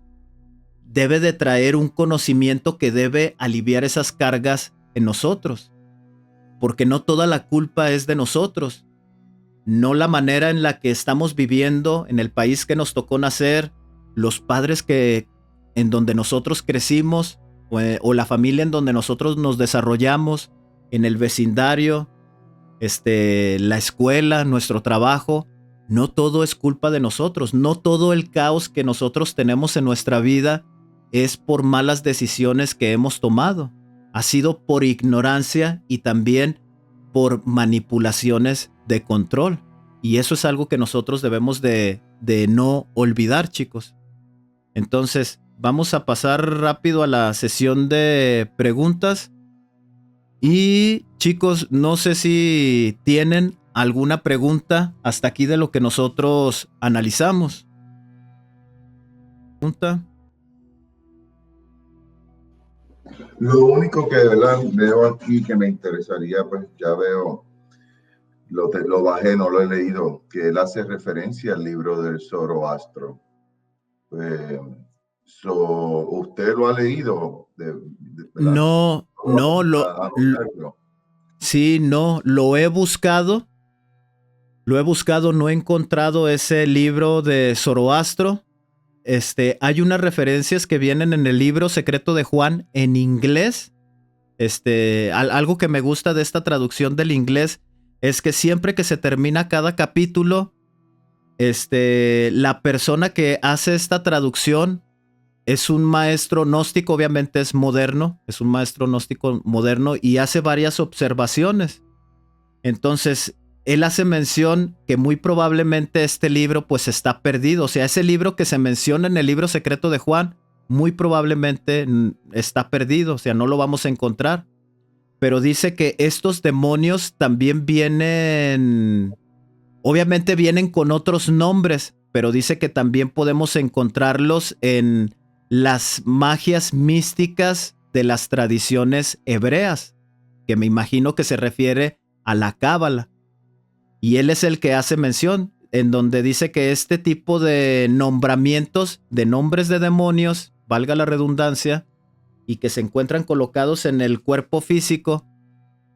Speaker 1: debe de traer un conocimiento que debe aliviar esas cargas en nosotros, porque no toda la culpa es de nosotros, no la manera en la que estamos viviendo en el país que nos tocó nacer, los padres en donde nosotros crecimos, o la familia en donde nosotros nos desarrollamos, en el vecindario, la escuela, nuestro trabajo. No todo es culpa de nosotros, no todo el caos que nosotros tenemos en nuestra vida es por malas decisiones que hemos tomado. Ha sido por ignorancia y también por manipulaciones de control. Y eso es algo que nosotros debemos de no olvidar, chicos. Entonces, vamos a pasar rápido a la sesión de preguntas. Y chicos, no sé si tienen alguna pregunta hasta aquí de lo que nosotros analizamos. ¿Pregunta?
Speaker 2: Lo único que de verdad veo aquí que me interesaría, pues ya veo, lo bajé, no lo he leído, que él hace referencia al libro del Zoroastro. Eh, ¿Usted lo ha leído? ¿Verdad?
Speaker 1: No, no, sí, no, lo he buscado, no he encontrado ese libro de Zoroastro. Hay unas referencias que vienen en el libro secreto de Juan en inglés. Algo que me gusta de esta traducción del inglés es que siempre que se termina cada capítulo, la persona que hace esta traducción es un maestro gnóstico, obviamente es moderno, es un maestro gnóstico moderno y hace varias observaciones. Entonces, él hace mención que muy probablemente este libro pues está perdido. O sea, ese libro que se menciona en el libro secreto de Juan, muy probablemente está perdido. O sea, no lo vamos a encontrar. Pero dice que estos demonios también vienen, obviamente vienen con otros nombres, pero dice que también podemos encontrarlos en las magias místicas de las tradiciones hebreas, que me imagino que se refiere a la cábala. Y él es el que hace mención, en donde dice que este tipo de nombramientos de nombres de demonios, valga la redundancia, y que se encuentran colocados en el cuerpo físico,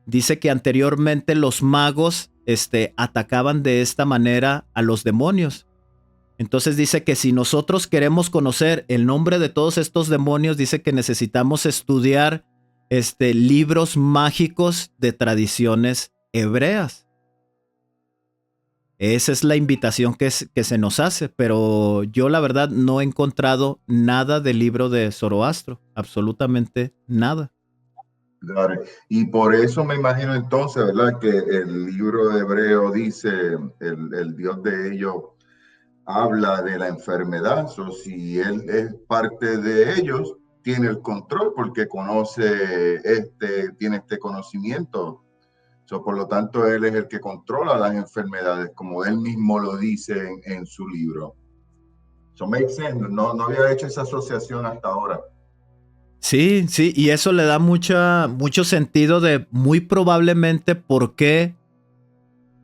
Speaker 1: dice que anteriormente los magos atacaban de esta manera a los demonios. Entonces dice que si nosotros queremos conocer el nombre de todos estos demonios, dice que necesitamos estudiar libros mágicos de tradiciones hebreas. Esa es la invitación que se nos hace, pero yo la verdad no he encontrado nada del libro de Zoroastro, absolutamente nada.
Speaker 2: Claro. Y por eso me imagino entonces, ¿verdad? Que el libro de Hebreo dice, el Dios de ellos habla de la enfermedad, o si él es parte de ellos, tiene el control porque conoce tiene este conocimiento. Por lo tanto, él es el que controla las enfermedades, como él mismo lo dice en su libro. Eso makes sense. No, no había hecho esa asociación hasta ahora.
Speaker 1: Sí, sí, y eso le da mucho sentido de muy probablemente por qué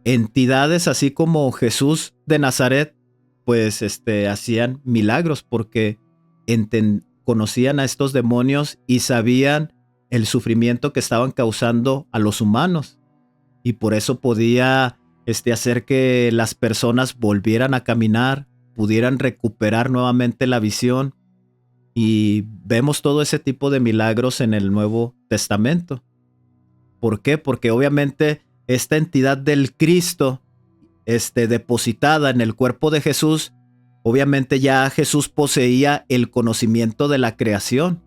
Speaker 1: entidades así como Jesús de Nazaret, pues hacían milagros, porque conocían a estos demonios y sabían el sufrimiento que estaban causando a los humanos. Y por eso podía hacer que las personas volvieran a caminar, pudieran recuperar nuevamente la visión. Y vemos todo ese tipo de milagros en el Nuevo Testamento. ¿Por qué? Porque obviamente esta entidad del Cristo, depositada en el cuerpo de Jesús, obviamente ya Jesús poseía el conocimiento de la creación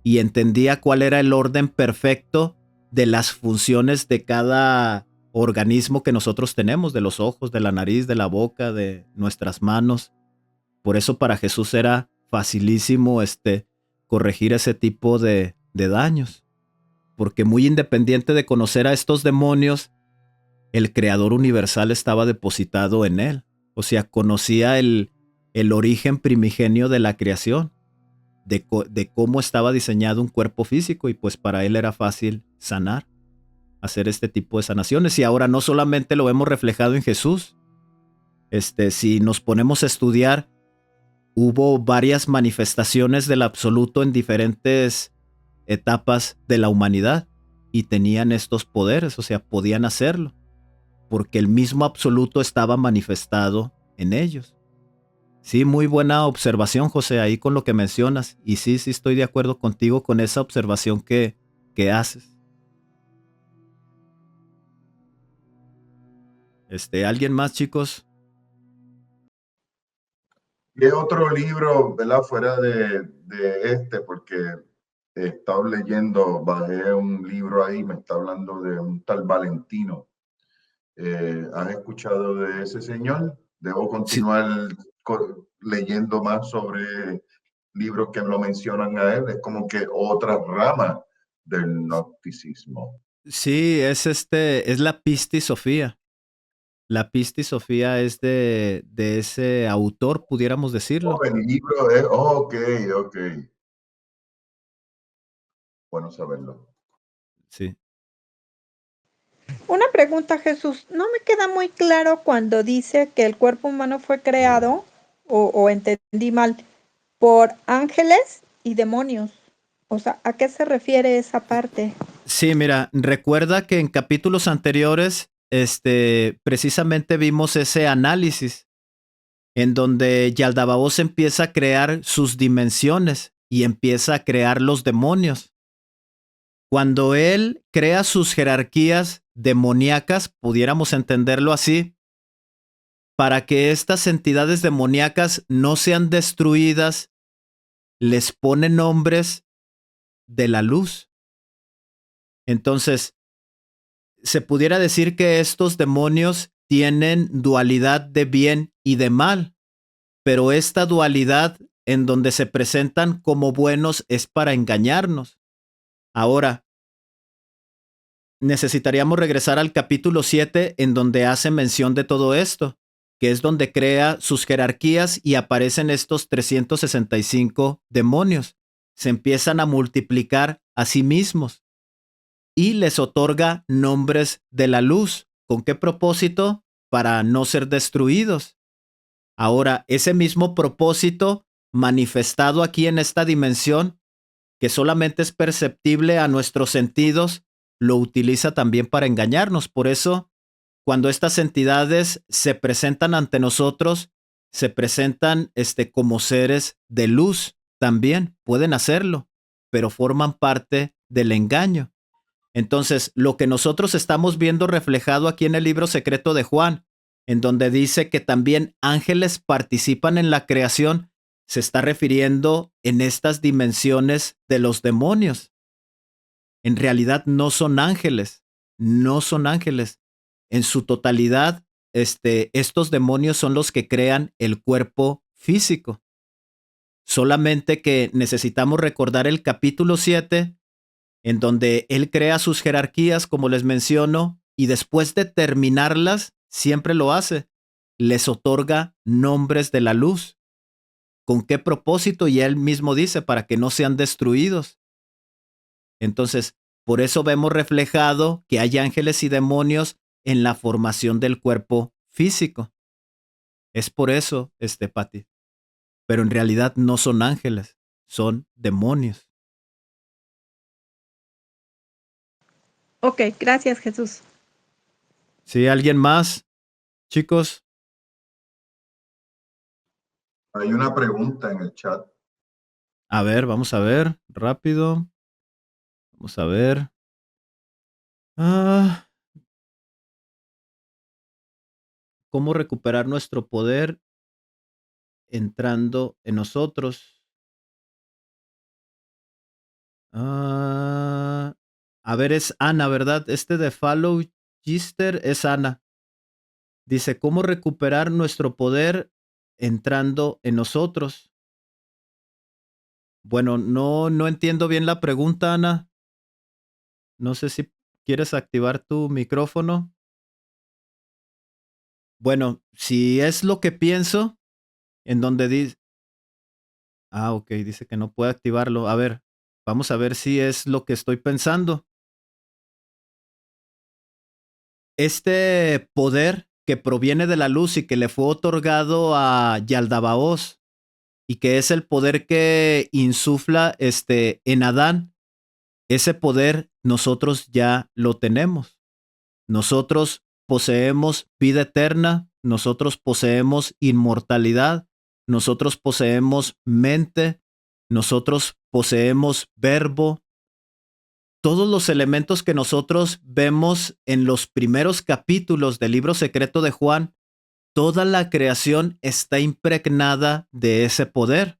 Speaker 1: y entendía cuál era el orden perfecto de las funciones de cada organismo que nosotros tenemos, de los ojos, de la nariz, de la boca, de nuestras manos. Por eso para Jesús era facilísimo corregir ese tipo de daños. Porque muy independiente de conocer a estos demonios, el creador universal estaba depositado en él. O sea, conocía el origen primigenio de la creación, de cómo estaba diseñado un cuerpo físico y pues para él era fácil sanar, hacer este tipo de sanaciones. Y ahora no solamente lo vemos reflejado en Jesús, si nos ponemos a estudiar, hubo varias manifestaciones del absoluto en diferentes etapas de la humanidad y tenían estos poderes, o sea, podían hacerlo, porque el mismo absoluto estaba manifestado en ellos. Sí, muy buena observación, José, ahí con lo que mencionas. Y sí, sí estoy de acuerdo contigo con esa observación que haces. ¿Alguien más, chicos?
Speaker 2: ¿Qué otro libro, verdad, fuera de porque he estado leyendo, bajé un libro ahí, me está hablando de un tal Valentino. ¿Has escuchado de ese señor? ¿Debo
Speaker 1: Sí,
Speaker 2: continuar leyendo más sobre libros que lo mencionan a él, es como que otra rama del gnosticismo.
Speaker 1: Sí, es la Pistisofía. La Pistisofía es de ese autor, pudiéramos
Speaker 2: Oh,
Speaker 1: decirlo.
Speaker 2: el libro es, oh, ok, ok. Bueno saberlo.
Speaker 1: Sí.
Speaker 3: Una pregunta, Jesús. No me queda muy claro cuando dice que el cuerpo humano fue creado, o entendí mal, por ángeles y demonios. O sea, ¿a qué se refiere esa parte?
Speaker 1: Sí, mira, recuerda que en capítulos anteriores, precisamente vimos ese análisis en donde Yaldabaoth empieza a crear sus dimensiones y empieza a crear los demonios. Cuando él crea sus jerarquías demoníacas, pudiéramos entenderlo así, para que estas entidades demoníacas no sean destruidas, les pone nombres de la luz. Entonces, se pudiera decir que estos demonios tienen dualidad de bien y de mal, pero esta dualidad en donde se presentan como buenos es para engañarnos. Ahora, necesitaríamos regresar al capítulo 7 en donde hace mención de todo esto, que es donde crea sus jerarquías y aparecen estos 365 demonios. Se empiezan a multiplicar a sí mismos y les otorga nombres de la luz. ¿Con qué propósito? Para no ser destruidos. Ahora, ese mismo propósito manifestado aquí en esta dimensión, que solamente es perceptible a nuestros sentidos, lo utiliza también para engañarnos. Por eso, cuando estas entidades se presentan ante nosotros, se presentan como seres de luz también, pueden hacerlo, pero forman parte del engaño. Entonces, lo que nosotros estamos viendo reflejado aquí en el libro secreto de Juan, en donde dice que también ángeles participan en la creación, se está refiriendo en estas dimensiones de los demonios. En realidad no son ángeles, no son ángeles. En su totalidad, estos demonios son los que crean el cuerpo físico. Solamente que necesitamos recordar el capítulo 7, en donde él crea sus jerarquías, como les menciono, y después de terminarlas, siempre lo hace. Les otorga nombres de la luz. ¿Con qué propósito? Y él mismo dice, para que no sean destruidos. Entonces, por eso vemos reflejado que hay ángeles y demonios en la formación del cuerpo físico. Es por eso, Pati. Pero en realidad no son ángeles, son demonios.
Speaker 3: Ok, gracias, Jesús.
Speaker 1: ¿Sí? ¿Alguien más, chicos?
Speaker 2: Hay una pregunta en el chat.
Speaker 1: A ver, vamos a ver, rápido. Vamos a ver. Ah, ¿cómo recuperar nuestro poder entrando en nosotros? Ah, a ver, es Ana, ¿verdad? De Follow Gister es Ana. Dice, ¿cómo recuperar nuestro poder entrando en nosotros? Bueno, no entiendo bien la pregunta, Ana. No sé si quieres activar tu micrófono. Bueno, si es lo que pienso, en donde dice, ok, dice que no puede activarlo. A ver, vamos a ver si es lo que estoy pensando. Este poder que proviene de la luz y que le fue otorgado a Yaldabaoth y que es el poder que insufla en Adán, ese poder nosotros ya lo tenemos. Nosotros poseemos vida eterna, nosotros poseemos inmortalidad, nosotros poseemos mente, nosotros poseemos verbo. Todos los elementos que nosotros vemos en los primeros capítulos del libro secreto de Juan, toda la creación está impregnada de ese poder.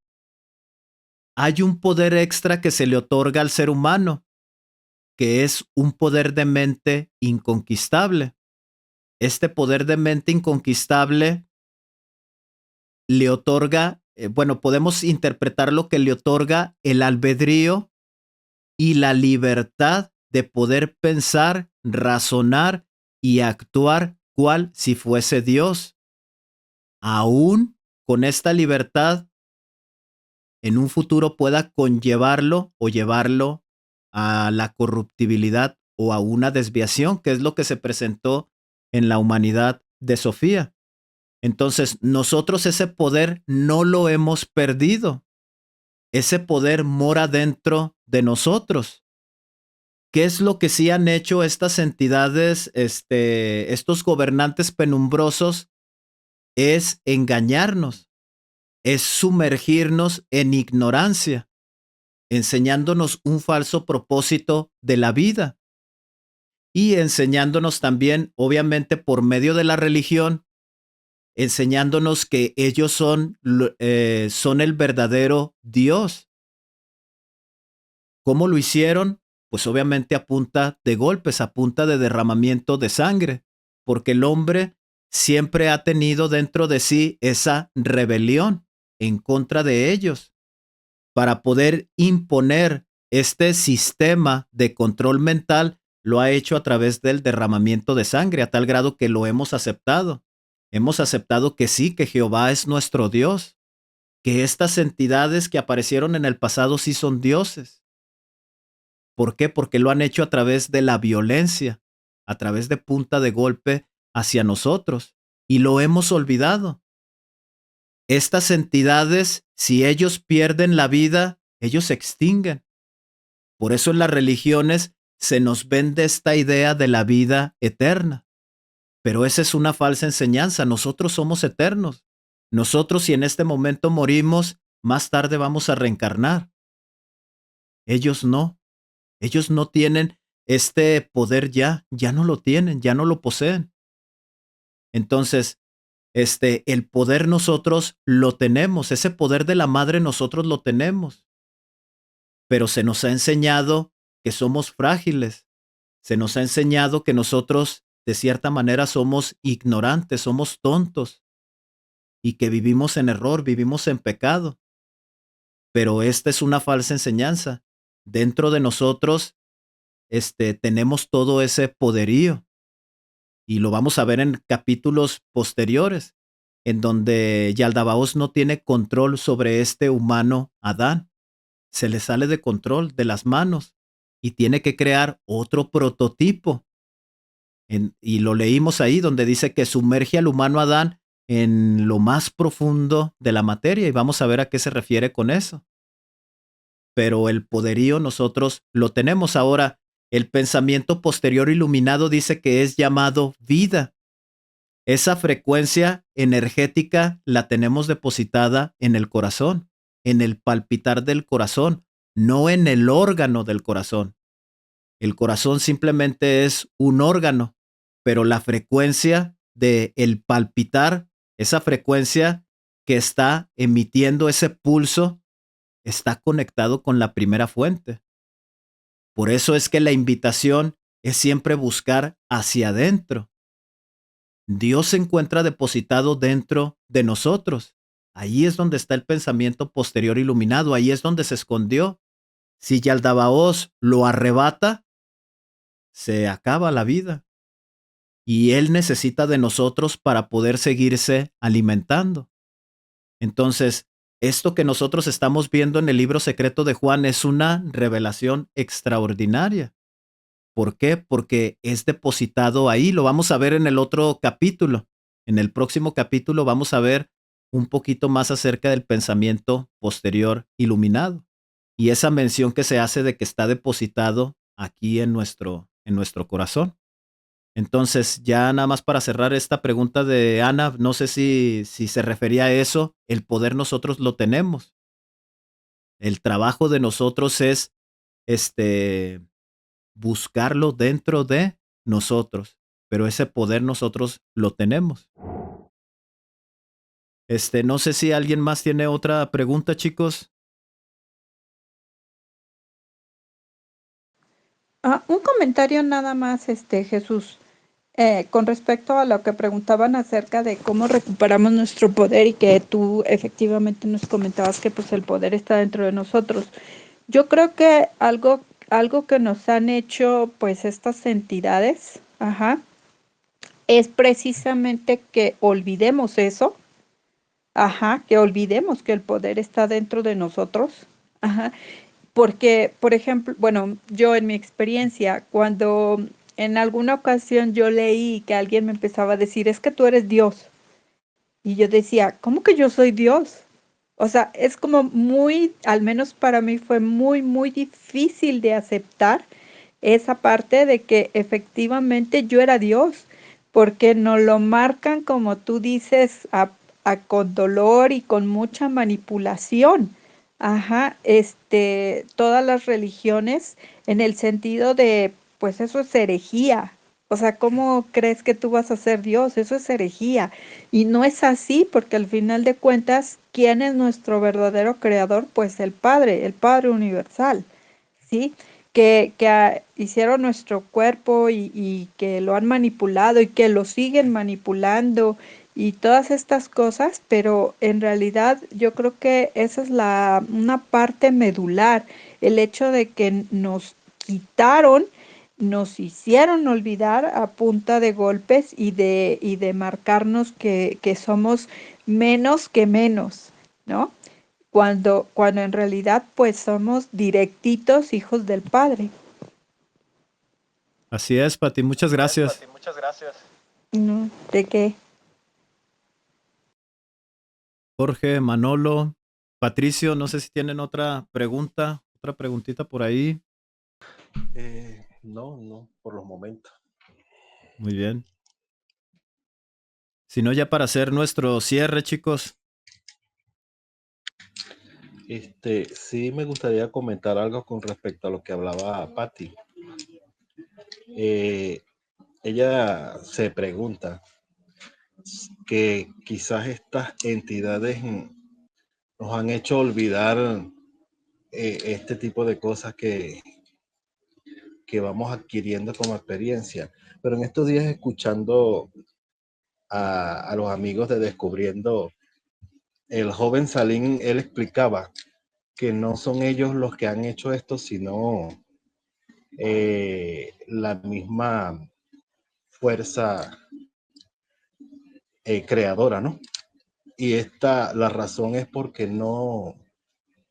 Speaker 1: Hay un poder extra que se le otorga al ser humano, que es un poder de mente inconquistable. Este poder de mente inconquistable le otorga bueno, podemos interpretar lo que le otorga el albedrío y la libertad de poder pensar, razonar y actuar cual si fuese Dios. Aún con esta libertad, en un futuro pueda conllevarlo o llevarlo a la corruptibilidad o a una desviación, que es lo que se presentó en la humanidad de Sofía. Entonces, nosotros ese poder no lo hemos perdido. Ese poder mora dentro de nosotros. ¿Qué es lo que sí han hecho estas entidades, estos gobernantes penumbrosos? Es engañarnos, es sumergirnos en ignorancia, enseñándonos un falso propósito de la vida y enseñándonos también, obviamente por medio de la religión, enseñándonos que ellos son el verdadero Dios. ¿Cómo lo hicieron? Pues obviamente a punta de golpes, a punta de derramamiento de sangre, porque el hombre siempre ha tenido dentro de sí esa rebelión en contra de ellos. Para poder imponer este sistema de control mental, lo ha hecho a través del derramamiento de sangre, a tal grado que lo hemos aceptado. Hemos aceptado que sí, que Jehová es nuestro Dios, que estas entidades que aparecieron en el pasado sí son dioses. ¿Por qué? Porque lo han hecho a través de la violencia, a través de punta de golpe hacia nosotros, y lo hemos olvidado. Estas entidades, si ellos pierden la vida, ellos se extinguen. Por eso en las religiones se nos vende esta idea de la vida eterna. Pero esa es una falsa enseñanza. Nosotros somos eternos. Nosotros, si en este momento morimos, más tarde vamos a reencarnar. Ellos no. Ellos no tienen este poder ya no lo tienen, ya no lo poseen. Entonces, el poder nosotros lo tenemos, ese poder de la madre nosotros lo tenemos, pero se nos ha enseñado que somos frágiles, se nos ha enseñado que nosotros de cierta manera somos ignorantes, somos tontos y que vivimos en error, vivimos en pecado. Pero esta es una falsa enseñanza. Dentro de nosotros, tenemos todo ese poderío y lo vamos a ver en capítulos posteriores, en donde Yaldabaoth no tiene control sobre este humano Adán. Se le sale de control de las manos y tiene que crear otro prototipo. Y lo leímos ahí donde dice que sumerge al humano Adán en lo más profundo de la materia y vamos a ver a qué se refiere con eso. Pero el poderío nosotros lo tenemos ahora. El pensamiento posterior iluminado dice que es llamado vida. Esa frecuencia energética la tenemos depositada en el corazón, en el palpitar del corazón, no en el órgano del corazón. El corazón simplemente es un órgano, pero la frecuencia del palpitar, esa frecuencia que está emitiendo ese pulso, está conectado con la primera fuente. Por eso es que la invitación es siempre buscar hacia adentro. Dios se encuentra depositado dentro de nosotros. Ahí es donde está el pensamiento posterior iluminado, ahí es donde se escondió. Si Yaldabaoth lo arrebata, se acaba la vida. Y Él necesita de nosotros para poder seguirse alimentando. Entonces, esto que nosotros estamos viendo en el libro secreto de Juan es una revelación extraordinaria. ¿Por qué? Porque es depositado ahí. Lo vamos a ver en el otro capítulo. En el próximo capítulo vamos a ver un poquito más acerca del pensamiento posterior iluminado. Y esa mención que se hace de que está depositado aquí en nuestro corazón. Entonces, ya nada más para cerrar esta pregunta de Ana, no sé si se refería a eso, el poder nosotros lo tenemos. El trabajo de nosotros es buscarlo dentro de nosotros, pero ese poder nosotros lo tenemos. No sé si alguien más tiene otra pregunta, chicos.
Speaker 3: Un comentario nada más, Jesús. Con respecto a lo que preguntaban acerca de cómo recuperamos nuestro poder y que tú efectivamente nos comentabas que pues el poder está dentro de nosotros. Yo creo que algo que nos han hecho pues estas entidades, ajá, es precisamente que olvidemos eso, ajá, que olvidemos que el poder está dentro de nosotros, ajá, porque, por ejemplo, bueno, yo en mi experiencia, cuando en alguna ocasión yo leí que alguien me empezaba a decir, es que tú eres Dios, y yo decía, ¿cómo que yo soy Dios? O sea, es como muy, al menos para mí fue muy, muy difícil de aceptar esa parte de que efectivamente yo era Dios, porque nos lo marcan, como tú dices, con dolor y con mucha manipulación. Ajá, todas las religiones en el sentido de, pues eso es herejía. O sea, ¿cómo crees que tú vas a ser Dios? Eso es herejía. Y no es así, porque al final de cuentas, ¿quién es nuestro verdadero creador? Pues el Padre universal, ¿sí? Hicieron nuestro cuerpo y que lo han manipulado y que lo siguen manipulando y todas estas cosas, pero en realidad yo creo que esa es una parte medular, el hecho de que nos quitaron, nos hicieron olvidar a punta de golpes y de marcarnos que somos menos que menos, ¿no? Cuando en realidad pues somos directitos hijos del Padre.
Speaker 1: Así es, Pati, muchas gracias.
Speaker 3: No, ¿de qué?
Speaker 1: Jorge, Manolo, Patricio, no sé si tienen otra pregunta, otra preguntita por ahí.
Speaker 4: No, por los momentos.
Speaker 1: Muy bien. Si no, ya para hacer nuestro cierre, chicos.
Speaker 4: Sí me gustaría comentar algo con respecto a lo que hablaba Patti. Ella se pregunta que quizás estas entidades nos han hecho olvidar este tipo de cosas que vamos adquiriendo como experiencia. Pero en estos días escuchando a los amigos de Descubriendo, el joven Salín, él explicaba que no son ellos los que han hecho esto, sino la misma fuerza creadora, ¿no? Y la razón es porque no,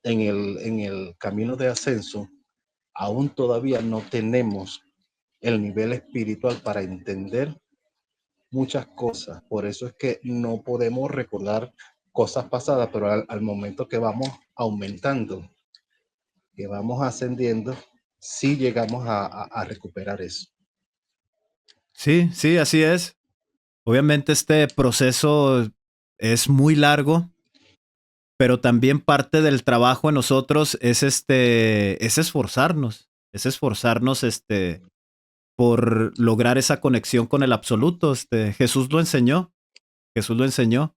Speaker 4: en el camino de ascenso, aún todavía no tenemos el nivel espiritual para entender muchas cosas. Por eso es que no podemos recordar cosas pasadas, pero al momento que vamos aumentando, que vamos ascendiendo, sí llegamos a recuperar eso.
Speaker 1: Sí, sí, así es. Obviamente este proceso es muy largo, pero también parte del trabajo en nosotros es esforzarnos por lograr esa conexión con el absoluto. Jesús lo enseñó, Jesús lo enseñó.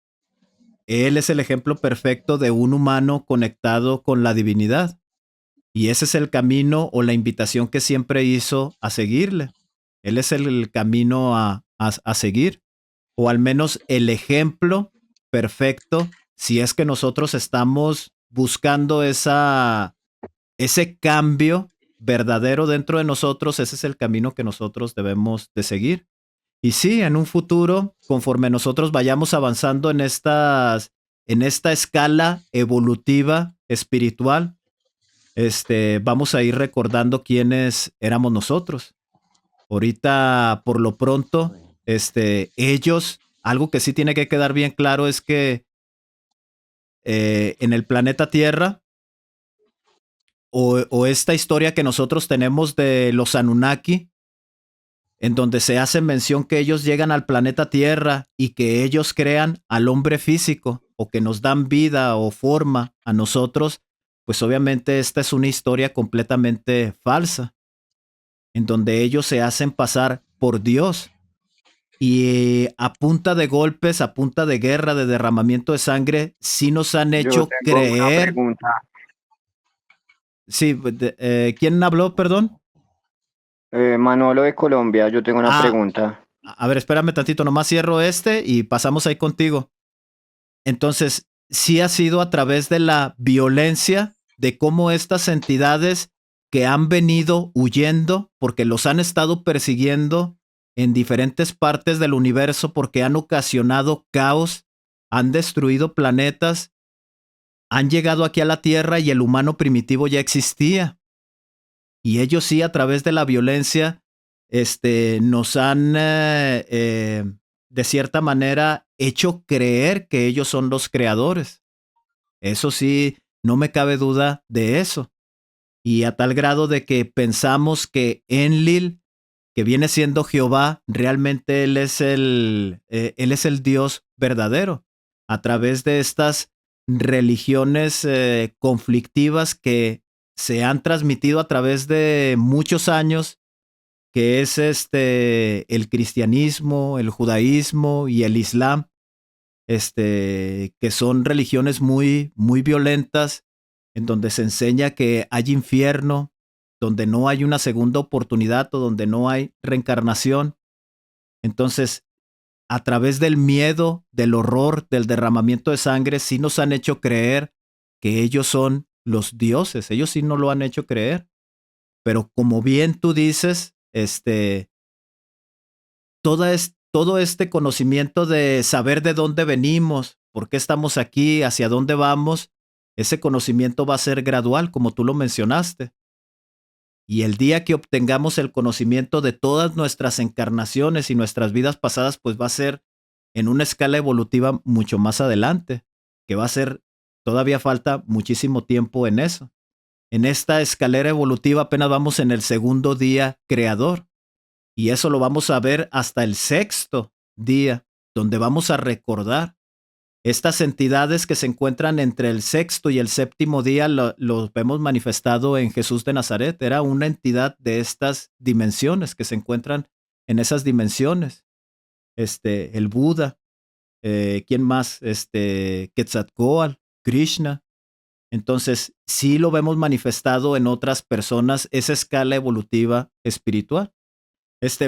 Speaker 1: Él es el ejemplo perfecto de un humano conectado con la divinidad. Y ese es el camino o la invitación que siempre hizo a seguirle. Él es el camino a seguir, o al menos el ejemplo perfecto, si es que nosotros estamos buscando ese cambio verdadero dentro de nosotros, ese es el camino que nosotros debemos de seguir. Y sí, en un futuro, conforme nosotros vayamos avanzando en esta escala evolutiva espiritual, vamos a ir recordando quiénes éramos nosotros. Ahorita, por lo pronto, ellos, algo que sí tiene que quedar bien claro es que en el planeta Tierra, o esta historia que nosotros tenemos de los Anunnaki, en donde se hace mención que ellos llegan al planeta Tierra y que ellos crean al hombre físico o que nos dan vida o forma a nosotros, pues obviamente esta es una historia completamente falsa, en donde ellos se hacen pasar por Dios y a punta de golpes, a punta de guerra, de derramamiento de sangre, sí nos han
Speaker 5: Yo
Speaker 1: hecho
Speaker 5: tengo una
Speaker 1: creer.
Speaker 5: pregunta.
Speaker 1: Sí, ¿quién habló, perdón?
Speaker 5: Manolo de Colombia, yo tengo una
Speaker 1: Ah,
Speaker 5: pregunta.
Speaker 1: A ver, espérame tantito, nomás cierro y pasamos ahí contigo. Entonces, sí ha sido a través de la violencia, de cómo estas entidades que han venido huyendo, porque los han estado persiguiendo en diferentes partes del universo, porque han ocasionado caos, han destruido planetas, han llegado aquí a la Tierra y el humano primitivo ya existía. Y ellos sí, a través de la violencia, nos han, de cierta manera, hecho creer que ellos son los creadores. Eso sí, no me cabe duda de eso. Y a tal grado de que pensamos que Enlil, que viene siendo Jehová, realmente él es el Dios verdadero. A través de estas religiones conflictivas que se han transmitido a través de muchos años, que es el cristianismo, el judaísmo y el islam, que son religiones muy, muy violentas, en donde se enseña que hay infierno, donde no hay una segunda oportunidad o donde no hay reencarnación. Entonces, a través del miedo, del horror, del derramamiento de sangre, sí nos han hecho creer que ellos son los dioses. Ellos sí nos lo han hecho creer. Pero como bien tú dices, todo este conocimiento de saber de dónde venimos, por qué estamos aquí, hacia dónde vamos, ese conocimiento va a ser gradual, como tú lo mencionaste. Y el día que obtengamos el conocimiento de todas nuestras encarnaciones y nuestras vidas pasadas, pues va a ser en una escala evolutiva mucho más adelante, que va a ser, todavía falta muchísimo tiempo en eso. En esta escalera evolutiva apenas vamos en el segundo día creador. Y eso lo vamos a ver hasta el sexto día, donde vamos a recordar estas entidades que se encuentran entre el sexto y el séptimo día. Los vemos manifestado en Jesús de Nazaret. Era una entidad de estas dimensiones que se encuentran en esas dimensiones. El Buda, ¿quién más? Quetzalcóatl, Krishna. Entonces, sí lo vemos manifestado en otras personas, esa escala evolutiva espiritual.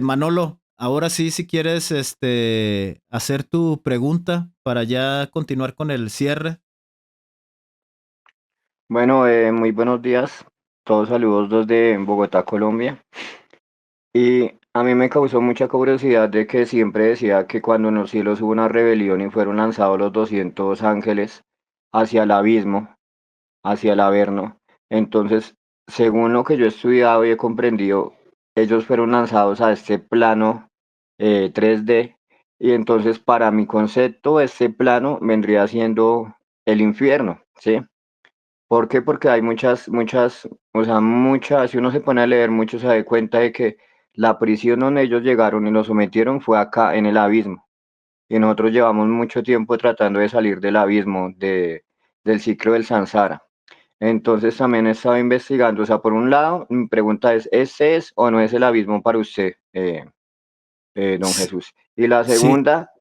Speaker 1: Manolo, ahora sí, si quieres, hacer tu pregunta para ya continuar con el cierre.
Speaker 5: Bueno, muy buenos días. Todos saludos desde Bogotá, Colombia. Y a mí me causó mucha curiosidad de que siempre decía que cuando en los cielos hubo una rebelión y fueron lanzados los 200 ángeles hacia el abismo, hacia el Averno. Entonces, según lo que yo he estudiado y he comprendido, ellos fueron lanzados a este plano 3D. Y entonces, para mi concepto, este plano vendría siendo el infierno, ¿sí? ¿Por qué? Porque hay o sea, si uno se pone a leer mucho, se da cuenta de que la prisión donde ellos llegaron y los sometieron fue acá en el abismo. Y nosotros llevamos mucho tiempo tratando de salir del abismo, del ciclo del samsara. Entonces también he estado investigando, o sea, por un lado, mi pregunta es, ¿ese es o no es el abismo para usted, don
Speaker 1: S-
Speaker 5: Jesús? Y la
Speaker 1: Sí,
Speaker 5: segunda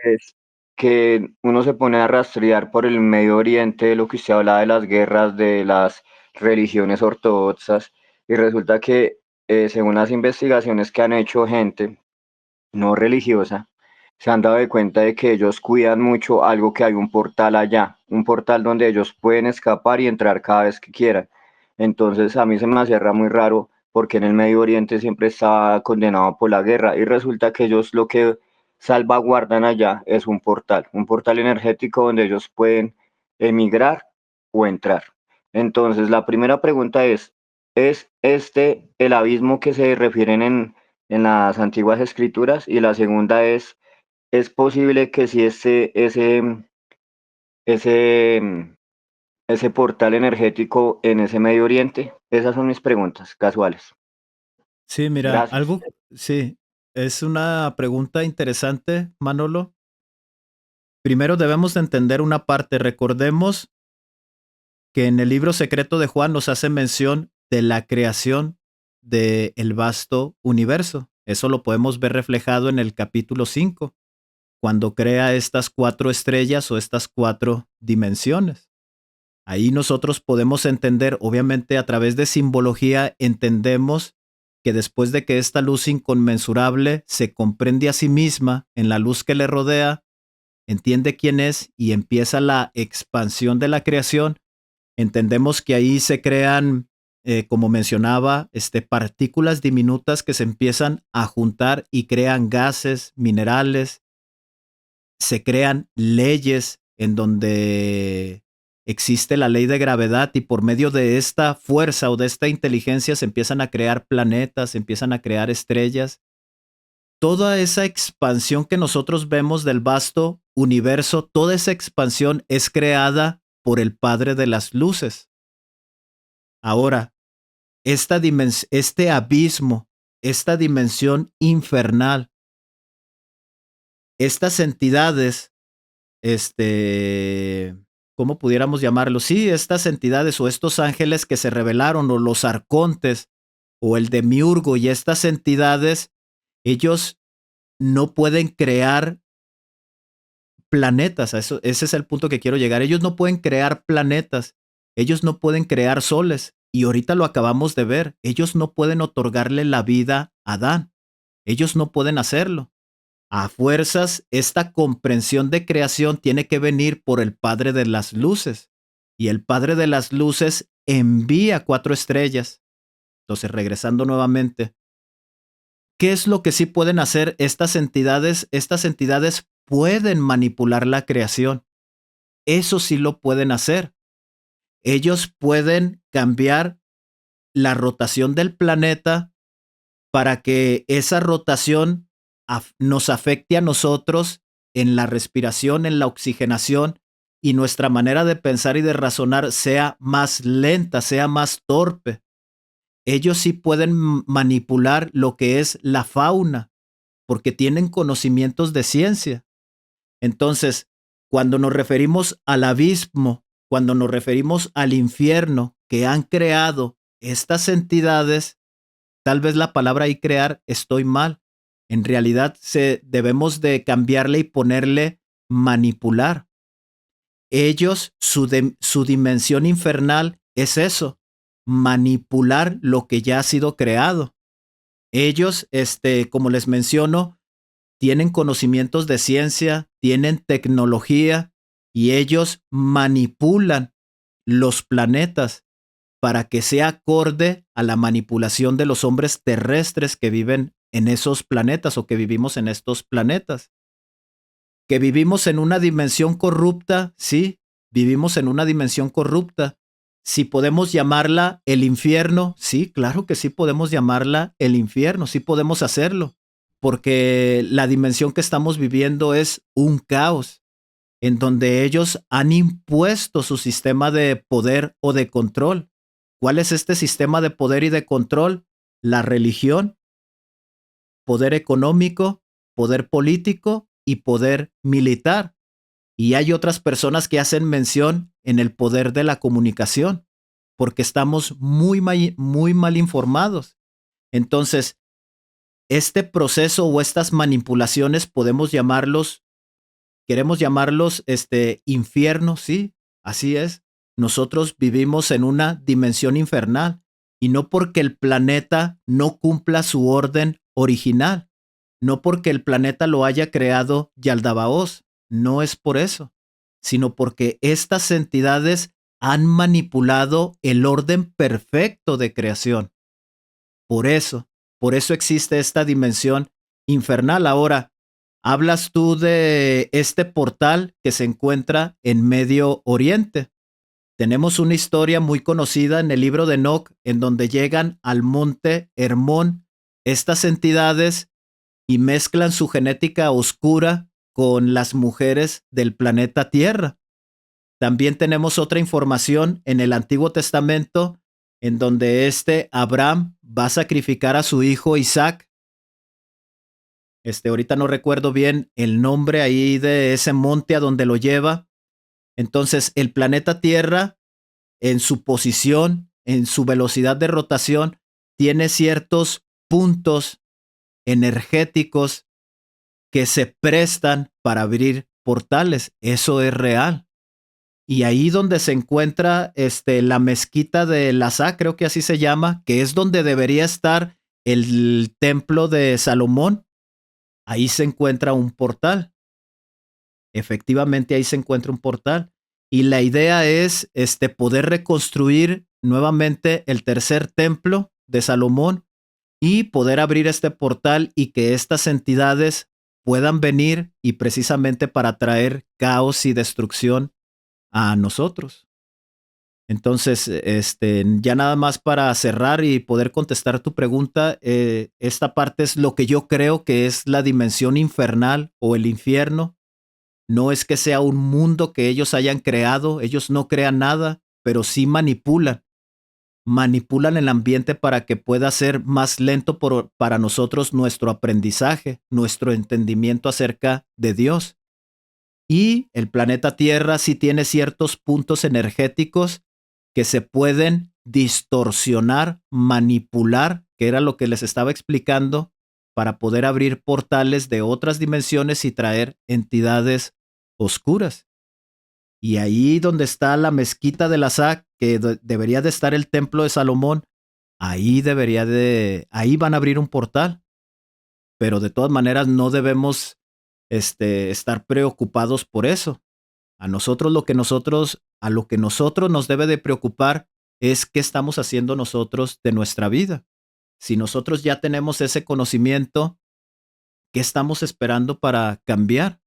Speaker 5: es que uno se pone a rastrear por el Medio Oriente lo que usted hablaba de las guerras, de las religiones ortodoxas, y resulta que según las investigaciones que han hecho gente no religiosa, se han dado de cuenta de que ellos cuidan mucho algo, que hay un portal allá, un portal donde ellos pueden escapar y entrar cada vez que quieran. Entonces a mí se me cierra muy raro porque en el Medio Oriente siempre está condenado por la guerra y resulta que ellos lo que salvaguardan allá es un portal energético donde ellos pueden emigrar o entrar. Entonces la primera pregunta ¿es este el abismo que se refieren en las antiguas escrituras? Y la segunda ¿es posible que si ese, ese portal energético en ese Medio Oriente? Esas son mis preguntas casuales.
Speaker 1: sí, mira,
Speaker 5: Gracias.
Speaker 1: sí, es una pregunta interesante, Manolo. Primero debemos de entender una parte. Recordemos que en el libro secreto de Juan nos hace mención de la creación del vasto universo. Eso lo podemos ver reflejado en el capítulo 5, cuando crea estas 4 estrellas o estas 4 dimensiones. Ahí nosotros podemos entender, obviamente a través de simbología, entendemos que después de que esta luz inconmensurable se comprende a sí misma en la luz que le rodea, entiende quién es y empieza la expansión de la creación, entendemos que ahí se crean, como mencionaba, partículas diminutas que se empiezan a juntar y crean gases, minerales, se crean leyes en donde existe la ley de gravedad y por medio de esta fuerza o de esta inteligencia se empiezan a crear planetas, se empiezan a crear estrellas. Toda esa expansión que nosotros vemos del vasto universo, toda esa expansión es creada por el Padre de las Luces. Ahora, este abismo, esta dimensión infernal, estas entidades, ¿cómo pudiéramos llamarlo? Sí, estas entidades o estos ángeles que se rebelaron, o los arcontes, o el demiurgo y estas entidades, ellos no pueden crear planetas. Ese es el punto que quiero llegar. Ellos no pueden crear planetas, ellos no pueden crear soles. Y ahorita lo acabamos de ver, ellos no pueden otorgarle la vida a Adán. Ellos no pueden hacerlo. A fuerzas, esta comprensión de creación tiene que venir por el Padre de las Luces. Y el Padre de las Luces envía 4 estrellas. Entonces, regresando nuevamente, ¿qué es lo que sí pueden hacer estas entidades? Estas entidades pueden manipular la creación. Eso sí lo pueden hacer. Ellos pueden cambiar la rotación del planeta para que esa rotación nos afecte a nosotros en la respiración, en la oxigenación, y nuestra manera de pensar y de razonar sea más lenta, sea más torpe. Ellos sí pueden manipular lo que es la fauna, porque tienen conocimientos de ciencia. Entonces, cuando nos referimos al abismo, cuando nos referimos al infierno que han creado estas entidades, tal vez la palabra ahí crear estoy mal. En realidad debemos de cambiarle y ponerle manipular. Ellos, su dimensión infernal es eso, manipular lo que ya ha sido creado. Ellos, como les menciono, tienen conocimientos de ciencia, tienen tecnología y ellos manipulan los planetas para que sea acorde a la manipulación de los hombres terrestres que viven en esos planetas o que vivimos en estos planetas. Que vivimos en una dimensión corrupta, sí, vivimos en una dimensión corrupta. Si podemos llamarla el infierno, sí, claro que sí podemos llamarla el infierno, sí podemos hacerlo, porque la dimensión que estamos viviendo es un caos, en donde ellos han impuesto su sistema de poder o de control. ¿Cuál es este sistema de poder y de control? La religión, poder económico, poder político y poder militar. Y hay otras personas que hacen mención en el poder de la comunicación, porque estamos muy mal informados. Entonces, este proceso o estas manipulaciones queremos llamarlos infierno, sí, así es. Nosotros vivimos en una dimensión infernal y no porque el planeta no cumpla su orden original, no porque el planeta lo haya creado Yaldabaoth, no es por eso, sino porque estas entidades han manipulado el orden perfecto de creación. Por eso existe esta dimensión infernal. Ahora, hablas tú de este portal que se encuentra en Medio Oriente. Tenemos una historia muy conocida en el libro de Enoc, en donde llegan al monte Hermón estas entidades y mezclan su genética oscura con las mujeres del planeta Tierra. También tenemos otra información en el Antiguo Testamento, en donde Abraham va a sacrificar a su hijo Isaac. Ahorita no recuerdo bien el nombre ahí de ese monte a donde lo lleva. Entonces, el planeta Tierra, en su posición, en su velocidad de rotación, tiene ciertos puntos energéticos que se prestan para abrir portales. Eso es real. Y ahí donde se encuentra la mezquita de Lhasa, creo que así se llama, que es donde debería estar el templo de Salomón, ahí se encuentra un portal. Efectivamente, ahí se encuentra un portal. Y la idea es poder reconstruir nuevamente el tercer templo de Salomón y poder abrir este portal y que estas entidades puedan venir y precisamente para traer caos y destrucción a nosotros. Entonces, ya nada más para cerrar y poder contestar tu pregunta, esta parte es lo que yo creo que es la dimensión infernal o el infierno. No es que sea un mundo que ellos hayan creado, ellos no crean nada, pero sí manipulan el ambiente para que pueda ser más lento para nosotros nuestro aprendizaje, nuestro entendimiento acerca de Dios. Y el planeta Tierra sí tiene ciertos puntos energéticos que se pueden distorsionar, manipular, que era lo que les estaba explicando, para poder abrir portales de otras dimensiones y traer entidades oscuras. Y ahí donde está la mezquita de Lasá, que debería de estar el templo de Salomón, ahí van a abrir un portal. Pero de todas maneras no debemos estar preocupados por eso. A lo que nosotros nos debe de preocupar es qué estamos haciendo nosotros de nuestra vida. Si nosotros ya tenemos ese conocimiento, ¿qué estamos esperando para cambiar?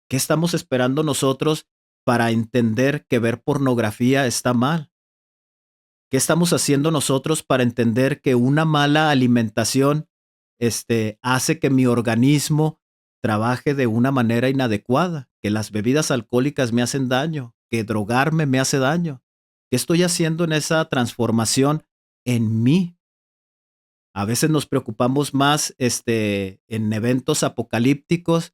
Speaker 1: ¿Qué estamos esperando nosotros para entender que ver pornografía está mal? ¿Qué estamos haciendo nosotros para entender que una mala alimentación hace que mi organismo trabaje de una manera inadecuada, que las bebidas alcohólicas me hacen daño, que drogarme me hace daño? ¿Qué estoy haciendo en esa transformación en mí? A veces nos preocupamos más en eventos apocalípticos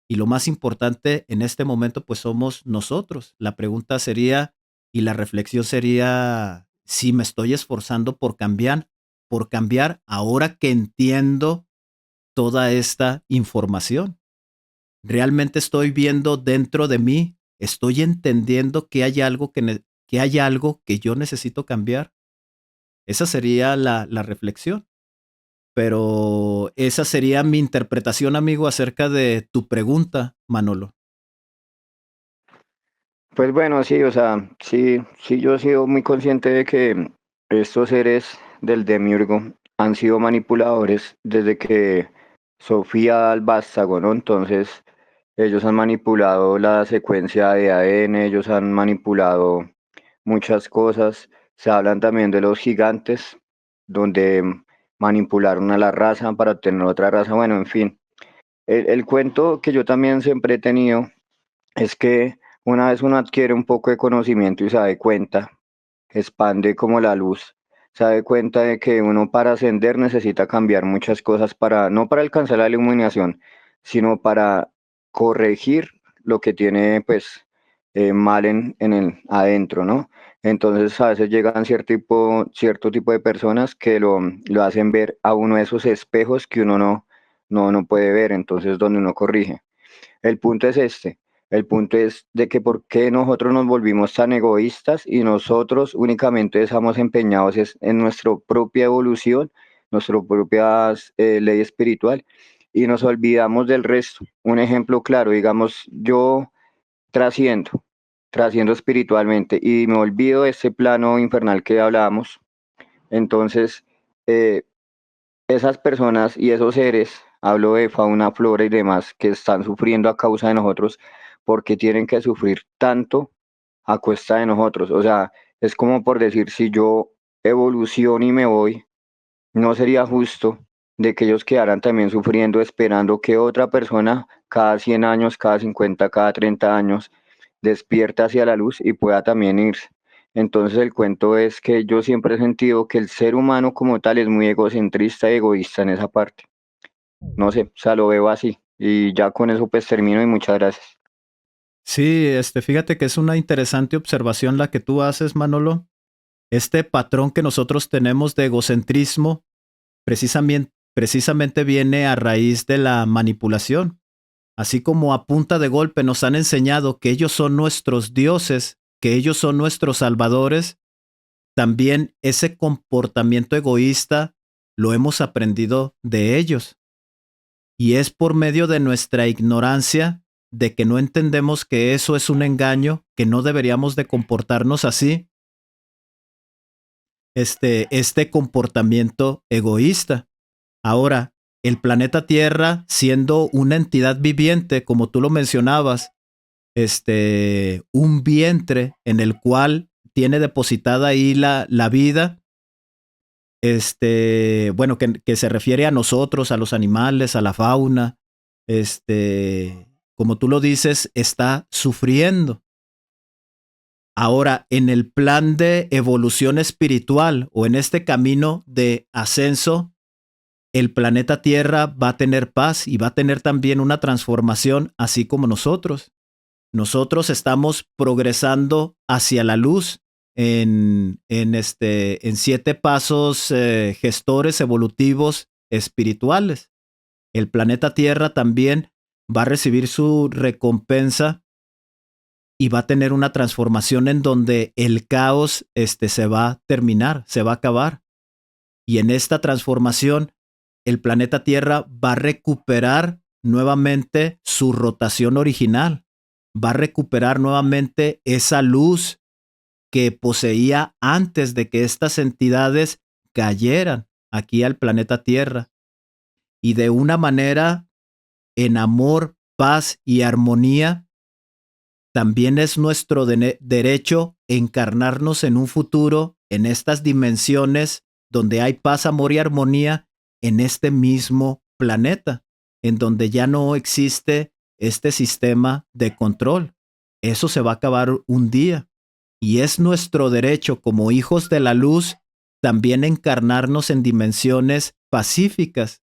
Speaker 1: y lo más importante en este momento pues somos nosotros. La pregunta sería y la reflexión sería si me estoy esforzando por cambiar ahora que entiendo toda esta información. Realmente estoy viendo dentro de mí, estoy entendiendo que hay algo que yo necesito cambiar. Esa sería la reflexión. Pero esa sería mi interpretación, amigo, acerca de tu pregunta, Manolo.
Speaker 5: Pues bueno, sí, o sea, sí, yo he sido muy consciente de que estos seres del Demiurgo han sido manipuladores desde que Sofía al vástago, ¿no? Entonces, ellos han manipulado la secuencia de ADN, ellos han manipulado muchas cosas. Se hablan también de los gigantes, donde manipularon a la raza para obtener otra raza. Bueno, en fin. El cuento que yo también siempre he tenido es que una vez uno adquiere un poco de conocimiento y se da cuenta, expande como la luz, se da cuenta de que uno para ascender necesita cambiar muchas cosas para, no para alcanzar la iluminación, sino para corregir lo que tiene pues mal en el adentro, ¿no? Entonces a veces llegan cierto tipo de personas que lo hacen ver a uno de esos espejos que uno no puede ver, entonces donde uno corrige. El punto es este. El punto es de que por qué nosotros nos volvimos tan egoístas y nosotros únicamente estamos empeñados en nuestra propia evolución, nuestra propia ley espiritual y nos olvidamos del resto. Un ejemplo claro, digamos, yo trasciendo, trasciendo espiritualmente y me olvido de ese plano infernal que hablábamos. Entonces, eh, esas personas y esos seres, hablo de fauna, flora y demás, que están sufriendo a causa de nosotros, porque tienen que sufrir tanto a cuesta de nosotros. O sea, es como por decir, si yo evoluciono y me voy, no sería justo de que ellos quedaran también sufriendo, esperando que otra persona cada 100 años, cada 50, cada 30 años, despierta hacia la luz y pueda también irse. Entonces el cuento es que yo siempre he sentido que el ser humano como tal es muy egocentrista y egoísta en esa parte. No sé, o sea, lo veo así. Y ya con eso pues termino y muchas gracias.
Speaker 1: Sí, fíjate que es una interesante observación la que tú haces, Manolo. Este patrón que nosotros tenemos de egocentrismo precisamente viene a raíz de la manipulación. Así como a punta de golpe nos han enseñado que ellos son nuestros dioses, que ellos son nuestros salvadores, también ese comportamiento egoísta lo hemos aprendido de ellos. Y es por medio de nuestra ignorancia de que no entendemos que eso es un engaño, que no deberíamos de comportarnos así, este comportamiento egoísta. Ahora, el planeta Tierra, siendo una entidad viviente, como tú lo mencionabas, un vientre en el cual tiene depositada ahí la vida, bueno, que se refiere a nosotros, a los animales, a la fauna, como tú lo dices, está sufriendo. Ahora, en el plan de evolución espiritual o en este camino de ascenso, el planeta Tierra va a tener paz y va a tener también una transformación, así como nosotros. Nosotros estamos progresando hacia la luz en 7 pasos gestores evolutivos espirituales. El planeta Tierra también va a recibir su recompensa y va a tener una transformación en donde el caos se va a terminar, se va a acabar. Y en esta transformación, el planeta Tierra va a recuperar nuevamente su rotación original, va a recuperar nuevamente esa luz que poseía antes de que estas entidades cayeran aquí al planeta Tierra. Y de una manera en amor, paz y armonía, también es nuestro derecho encarnarnos en un futuro, en estas dimensiones donde hay paz, amor y armonía, en este mismo planeta, en donde ya no existe este sistema de control. Eso se va a acabar un día. Y es nuestro derecho como hijos de la luz también encarnarnos en dimensiones pacíficas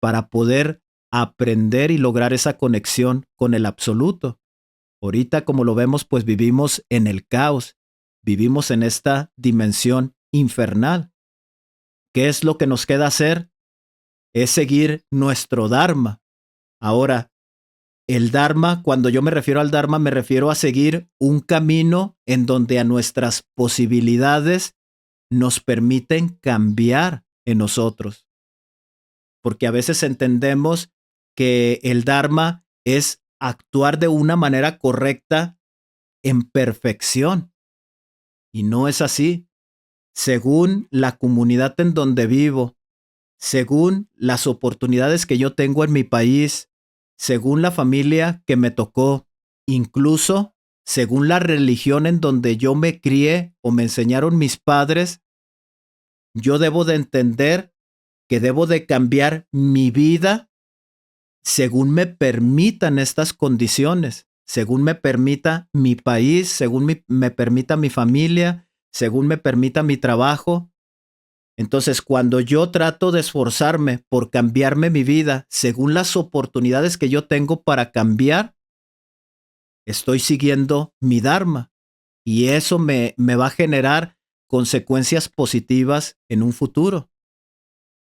Speaker 1: para poder aprender y lograr esa conexión con el absoluto. Ahorita, como lo vemos, pues vivimos en el caos, vivimos en esta dimensión infernal. ¿Qué es lo que nos queda hacer? Es seguir nuestro Dharma. Ahora, el Dharma, cuando yo me refiero al Dharma, me refiero a seguir un camino en donde a nuestras posibilidades nos permiten cambiar en nosotros. Porque a veces entendemos que el Dharma es actuar de una manera correcta en perfección. Y no es así. Según la comunidad en donde vivo, según las oportunidades que yo tengo en mi país, según la familia que me tocó, incluso según la religión en donde yo me crié o me enseñaron mis padres, yo debo de entender que debo de cambiar mi vida según me permitan estas condiciones, según me permita mi país, según me permita mi familia, según me permita mi trabajo. Entonces, cuando yo trato de esforzarme por cambiarme mi vida según las oportunidades que yo tengo para cambiar, estoy siguiendo mi Dharma y eso me va a generar consecuencias positivas en un futuro.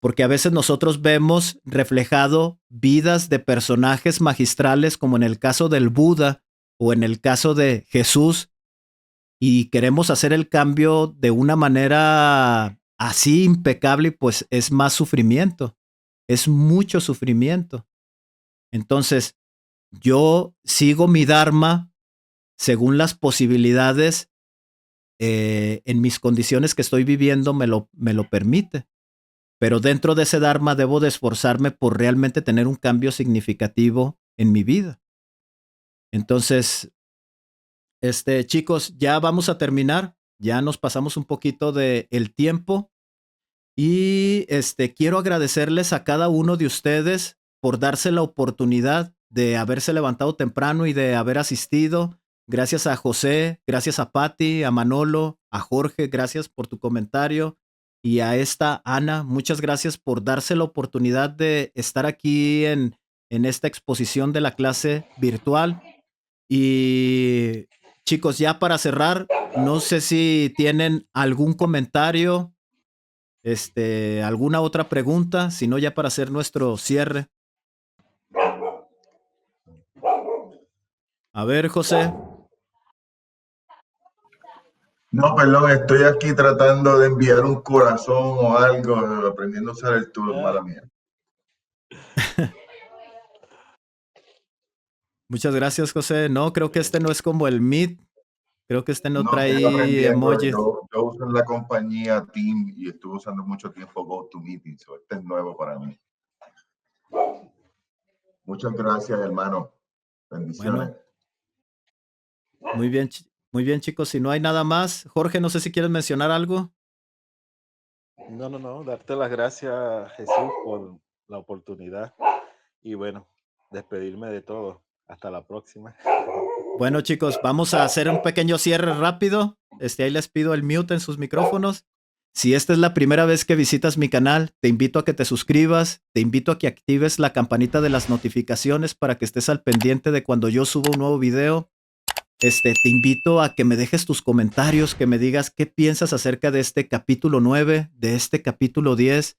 Speaker 1: Porque a veces nosotros vemos reflejado vidas de personajes magistrales como en el caso del Buda o en el caso de Jesús y queremos hacer el cambio de una manera así impecable y pues es más sufrimiento, es mucho sufrimiento. Entonces, yo sigo mi Dharma según las posibilidades en mis condiciones que estoy viviendo me lo permite. Pero dentro de ese Dharma debo de esforzarme por realmente tener un cambio significativo en mi vida. Entonces, chicos, ya vamos a terminar. Ya nos pasamos un poquito del tiempo. Y quiero agradecerles a cada uno de ustedes por darse la oportunidad de haberse levantado temprano y de haber asistido. Gracias a José, gracias a Patti, a Manolo, a Jorge, gracias por tu comentario. Y a esta Ana, muchas gracias por darse la oportunidad de estar aquí en esta exposición de la clase virtual. Y chicos, ya para cerrar, no sé si tienen algún comentario, alguna otra pregunta, si no ya para hacer nuestro cierre. A ver, José.
Speaker 2: No, perdón, estoy aquí tratando de enviar un corazón o algo, aprendiendo a usar el tool,
Speaker 4: Ah,
Speaker 2: mala mía.
Speaker 1: Muchas gracias, José. No, creo que este no es como el Meet. Creo que este no
Speaker 2: No, estoy
Speaker 1: trae
Speaker 2: aprendiendo.
Speaker 1: emojis.
Speaker 2: Yo uso en la compañía Team y estuve usando mucho tiempo GoToMeeting, so este es nuevo para mí. Muchas gracias, hermano. Bendiciones.
Speaker 1: Bueno, muy bien, chicos. Si no hay nada más, Jorge, no sé si quieres mencionar algo.
Speaker 4: no, darte las gracias, Jesús, por la oportunidad y bueno, despedirme de todo. Hasta la próxima.
Speaker 1: Bueno, chicos, vamos a hacer un pequeño cierre rápido. Ahí les pido el mute en sus micrófonos. Si esta es la primera vez que visitas mi canal, te invito a que te suscribas, te invito a que actives la campanita de las notificaciones para que estés al pendiente de cuando yo suba un nuevo video. Te invito a que me dejes tus comentarios, que me digas qué piensas acerca de este capítulo 9, de este capítulo 10.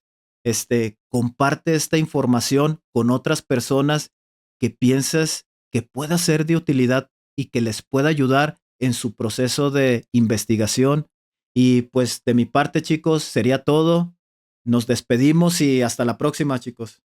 Speaker 1: Comparte esta información con otras personas que pienses que pueda ser de utilidad y que les pueda ayudar en su proceso de investigación. Y pues de mi parte, chicos, sería todo. Nos despedimos y hasta la próxima, chicos.